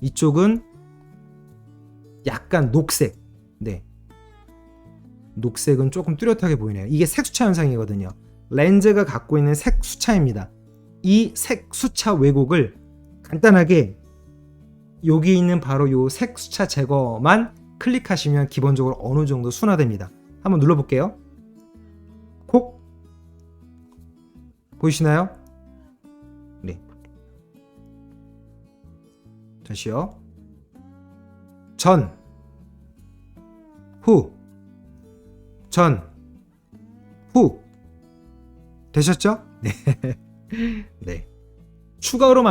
이쪽은 약간 녹색. 네. 녹색은 조금 뚜렷하게 보이네요. 이게 색수차 현상이거든요. 렌즈가 갖고 있는 색수차입니다. 이 색수차 왜곡을 간단하게 여기 있는 바로 요 색수차 제거만 클릭하시면 기본적으로 어느 정도 순화됩니다. 한번 눌러볼게요. 콕 보이시나요? 네. 다시요. 전, 후, 전, 후 되셨죠? 네. 네. 추가로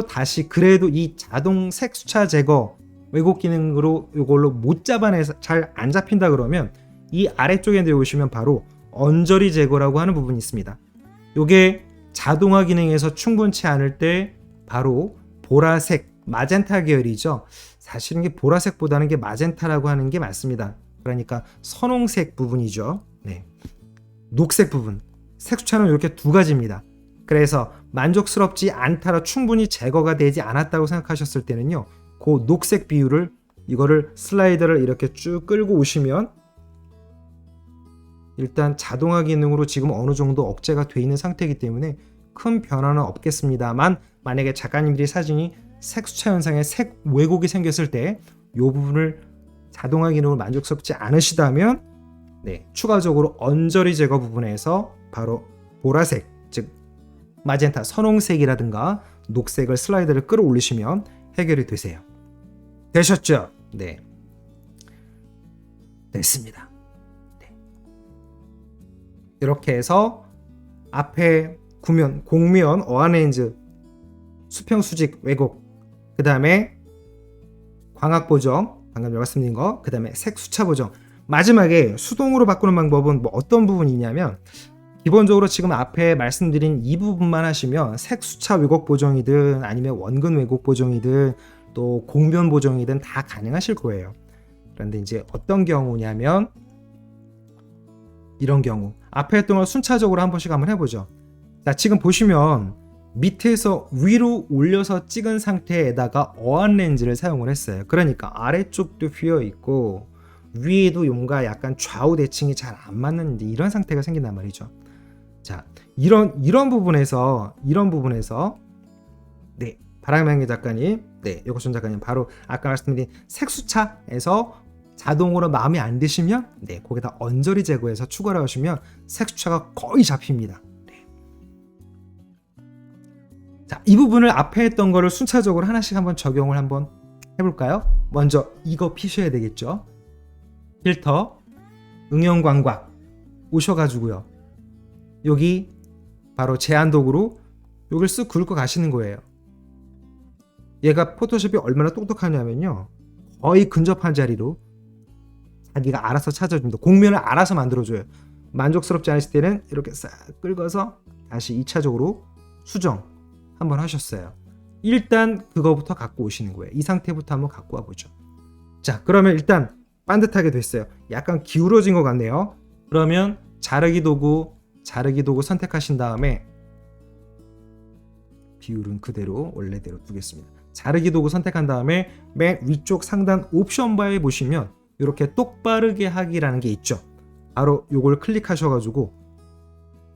다시 그래도 이 자동 색수차 제거 왜곡 기능으로 이걸로 못 잡아내서 잘 안 잡힌다 그러면 이 아래쪽에 내려오시면 바로 언저리 제거라고 하는 부분이 있습니다. 요게 자동화 기능에서 충분치 않을 때 바로 보라색, 마젠타 계열이죠. 사실은 게 보라색보다는 게 마젠타라고 하는 게 맞습니다. 그러니까 선홍색 부분이죠. 네. 녹색 부분. 색수차는 이렇게 두 가지입니다. 그래서 만족스럽지 않다라 충분히 제거가 되지 않았다고 생각하셨을 때는요. 그 녹색 비율을 이거를 슬라이더를 이렇게 쭉 끌고 오시면 일단 자동화 기능으로 지금 어느 정도 억제가 돼 있는 상태이기 때문에 큰 변화는 없겠습니다만 만약에 작가님들이 사진이 색수차 현상에 색 왜곡이 생겼을 때 이 부분을 자동화 기능으로 만족스럽지 않으시다면 네, 추가적으로 언저리 제거 부분에서 바로 보라색, 즉 마젠타, 선홍색이라든가 녹색을 슬라이드를 끌어올리시면 해결이 되세요. 되셨죠? 네. 됐습니다. 네. 이렇게 해서 앞에 구면, 곡면, 어안렌즈, 수평 수직 왜곡, 그 다음에 광학 보정, 방금 말씀드린 거, 그 다음에 색수차 보정, 마지막에 수동으로 바꾸는 방법은 뭐 어떤 부분이냐면 기본적으로 지금 앞에 말씀드린 이 부분만 하시면 색수차 왜곡 보정이든 아니면 원근 왜곡 보정이든 또 곡면 보정이든 다 가능하실 거예요. 그런데 이제 어떤 경우냐면 이런 경우 앞에 했던 걸 순차적으로 한 번씩 한번 해보죠. 자, 지금 보시면 밑에서 위로 올려서 찍은 상태에다가 어안 렌즈를 사용을 했어요. 그러니까 아래쪽도 휘어 있고 위에도 뭔가 약간 좌우 대칭이 잘 안 맞는 이런 상태가 생긴단 말이죠. 자, 이런 부분에서 네, 바람양의 작가님, 네, 요거순 작가님 바로 아까 말씀드린 색수차에서 자동으로 마음에 안 드시면 네, 거기다 언저리 제거해서 추가를 하시면 색수차가 거의 잡힙니다. 네. 자, 자, 이 부분을 앞에 했던 거를 순차적으로 하나씩 한번 적용을 한번 해볼까요? 먼저 이거 피셔야 되겠죠. 필터, 응용광각 오셔가지고요. 여기 바로 제한 도구로 여기를 쓱 긁고 가시는 거예요. 얘가 포토샵이 얼마나 똑똑하냐면요. 거의 근접한 자리로 자기가 알아서 찾아줍니다. 공면을 알아서 만들어줘요. 만족스럽지 않으실 때는 이렇게 싹 긁어서 다시 2차적으로 수정 한번 하셨어요. 일단 그거부터 갖고 오시는 거예요. 이 상태부터 한번 갖고 와보죠. 자, 그러면 일단 반듯하게 됐어요. 약간 기울어진 것 같네요. 그러면 자르기 도구 선택하신 다음에 비율은 그대로 원래대로 두겠습니다. 자르기 도구 선택한 다음에 맨 위쪽 상단 옵션 바에 보시면 이렇게 똑바르게 하기라는 게 있죠. 바로 요걸 클릭하셔가지고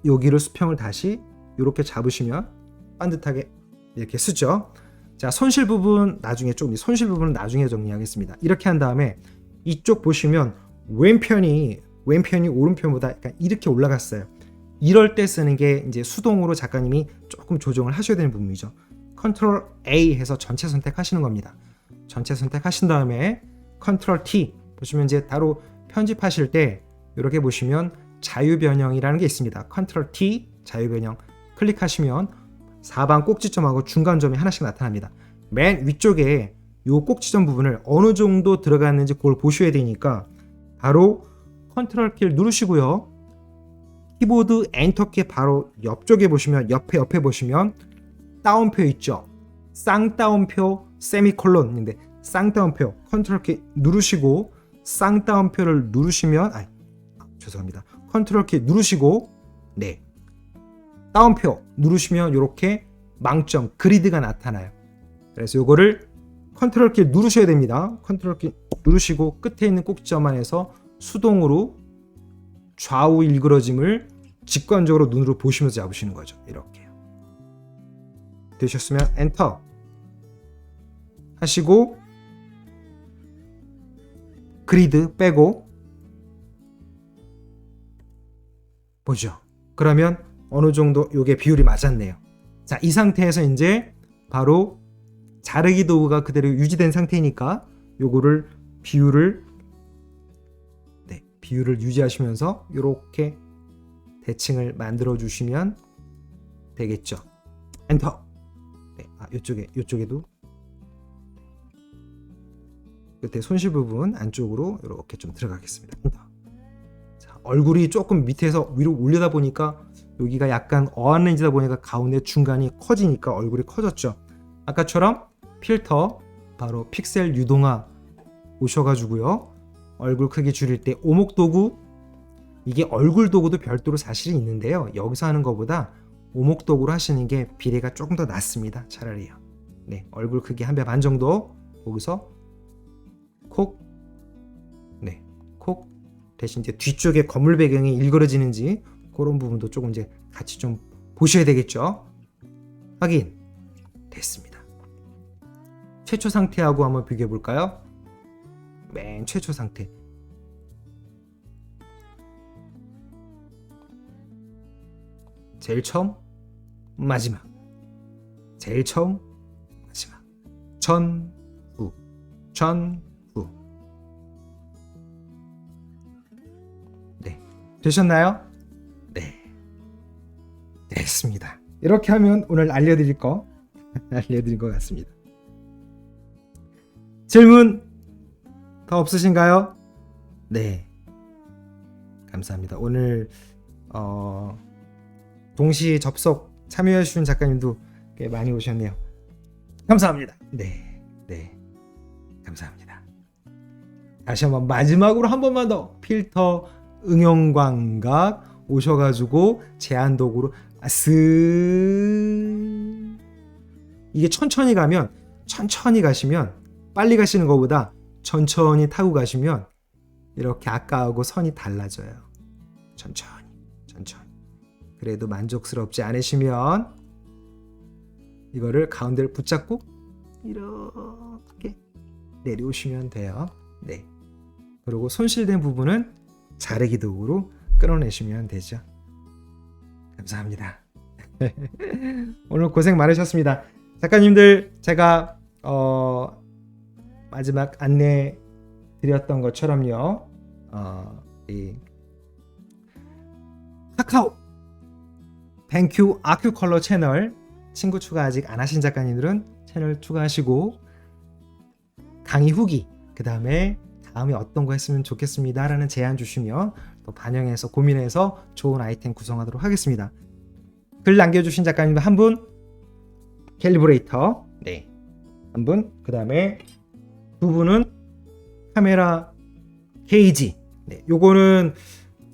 여기를 수평을 다시 이렇게 잡으시면 반듯하게 이렇게 쓰죠. 자, 손실 부분은 나중에 정리하겠습니다. 이렇게 한 다음에 이쪽 보시면 왼편이 오른편보다 약간 이렇게 올라갔어요. 이럴 때 쓰는 게 이제 수동으로 작가님이 조금 조정을 하셔야 되는 부분이죠. 컨트롤 A 해서 전체 선택하시는 겁니다. 전체 선택하신 다음에 컨트롤 T 보시면 이제 바로 편집하실 때 이렇게 보시면 자유변형이라는 게 있습니다. 컨트롤 T 자유변형 클릭하시면 사방 꼭지점하고 중간점이 하나씩 나타납니다. 맨 위쪽에 이 꼭지점 부분을 어느 정도 들어갔는지 그걸 보셔야 되니까 바로 컨트롤 키를 누르시고요. 키보드 엔터키 바로 옆쪽에 보시면 옆에 보시면 다운표 있죠. 쌍따옴표 세미콜론인데 쌍따옴표 컨트롤 키 누르시고 쌍따옴표를 누르시면 죄송합니다. 컨트롤 키 누르시고 네 따옴표 누르시면 이렇게 망점 그리드가 나타나요. 그래서 요거를 컨트롤 키 누르셔야 됩니다. 컨트롤 키 누르시고 끝에 있는 꼭지점만 해서 수동으로 좌우 일그러짐을 직관적으로 눈으로 보시면서 잡으시는 거죠. 이렇게요. 되셨으면 엔터 하시고 그리드 빼고 보죠. 그러면 어느 정도 요게 비율이 맞았네요. 자, 이 상태에서 이제 바로 자르기 도구가 그대로 유지된 상태니까 요거를 비율을 유지하시면서 이렇게 대칭을 만들어 주시면 되겠죠. 엔터. 네, 요쪽에도 끝에 손실 부분 안쪽으로 이렇게 좀 들어가겠습니다. 엔터. 자, 얼굴이 조금 밑에서 위로 올려다 보니까 여기가 약간 어안렌지다 보니까 가운데 중간이 커지니까 얼굴이 커졌죠. 아까처럼 필터 바로 픽셀 유동화 오셔가지고요. 얼굴 크기 줄일 때 오목 도구 이게 얼굴 도구도 별도로 사실은 있는데요. 여기서 하는 것보다 오목 도구로 하시는 게 비례가 조금 더 낫습니다. 차라리요. 네, 얼굴 크기 한 배 반 정도 거기서 콕 대신 이제 뒤쪽에 건물 배경이 일그러지는지 그런 부분도 조금 이제 같이 좀 보셔야 되겠죠. 확인 됐습니다. 최초 상태하고 한번 비교해 볼까요? 맨 최초 상태 제일 처음 마지막 제일 처음 마지막 전후 네 되셨나요? 네 됐습니다. 이렇게 하면 오늘 알려드릴 것 같습니다. 질문 더 없으신가요? 네 감사합니다. 오늘 동시 접속 참여해 주신 작가님도 꽤 많이 오셨네요. 감사합니다. 네 감사합니다. 다시 한번 마지막으로 한 번만 더 필터 응용광각 오셔가지고 제한 도구로 이게 천천히 가시면 빨리 가시는 것보다 천천히 타고 가시면 이렇게 아까하고 선이 달라져요. 천천히 그래도 만족스럽지 않으시면 이거를 가운데를 붙잡고 이렇게 내려오시면 돼요. 네. 그리고 손실된 부분은 자르기 도구로 끊어내시면 되죠. 감사합니다. 오늘 고생 많으셨습니다. 작가님들 제가 마지막 안내 드렸던 것처럼요. 이 카카오 뱅큐 아큐컬러 채널 친구 추가 아직 안 하신 작가님들은 채널 추가하시고 강의 후기 그 다음에 다음에 어떤 거 했으면 좋겠습니다 라는 제안 주시면 또 반영해서 고민해서 좋은 아이템 구성하도록 하겠습니다. 글 남겨주신 작가님도 한 분, 캘리브레이터 네, 한 분, 그 다음에 두 분은 카메라 게이지 네, 요거는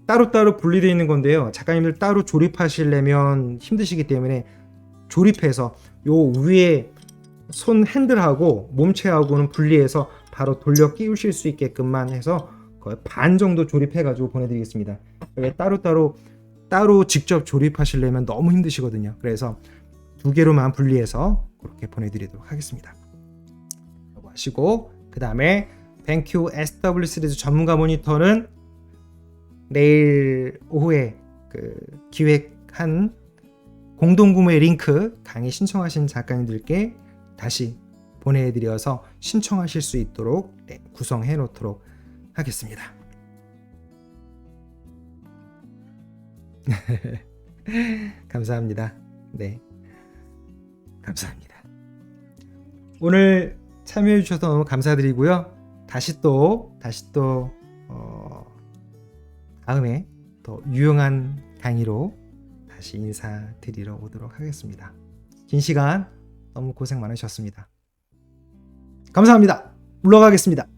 따로따로 분리되어 있는 건데요. 작가님들 따로 조립하시려면 힘드시기 때문에 조립해서 요 위에 손 핸들하고 몸체하고는 분리해서 바로 돌려 끼우실 수 있게끔만 해서 거의 반 정도 조립해 가지고 보내드리겠습니다. 따로 직접 조립하시려면 너무 힘드시거든요. 그래서 두 개로만 분리해서 그렇게 보내드리도록 하겠습니다. 이거 하시고 그 다음에 뱅큐 SW 시리즈 전문가 모니터는 내일 오후에 그 기획한 공동구매 링크 강의 신청하신 작가님들께 다시 보내드려서 신청하실 수 있도록 구성해 놓도록 하겠습니다. 감사합니다. 네, 감사합니다. 오늘 참여해 주셔서 너무 감사드리고요. 다시 또 다음에 더 유용한 강의로 다시 인사드리러 오도록 하겠습니다. 긴 시간 너무 고생 많으셨습니다. 감사합니다. 물러가겠습니다.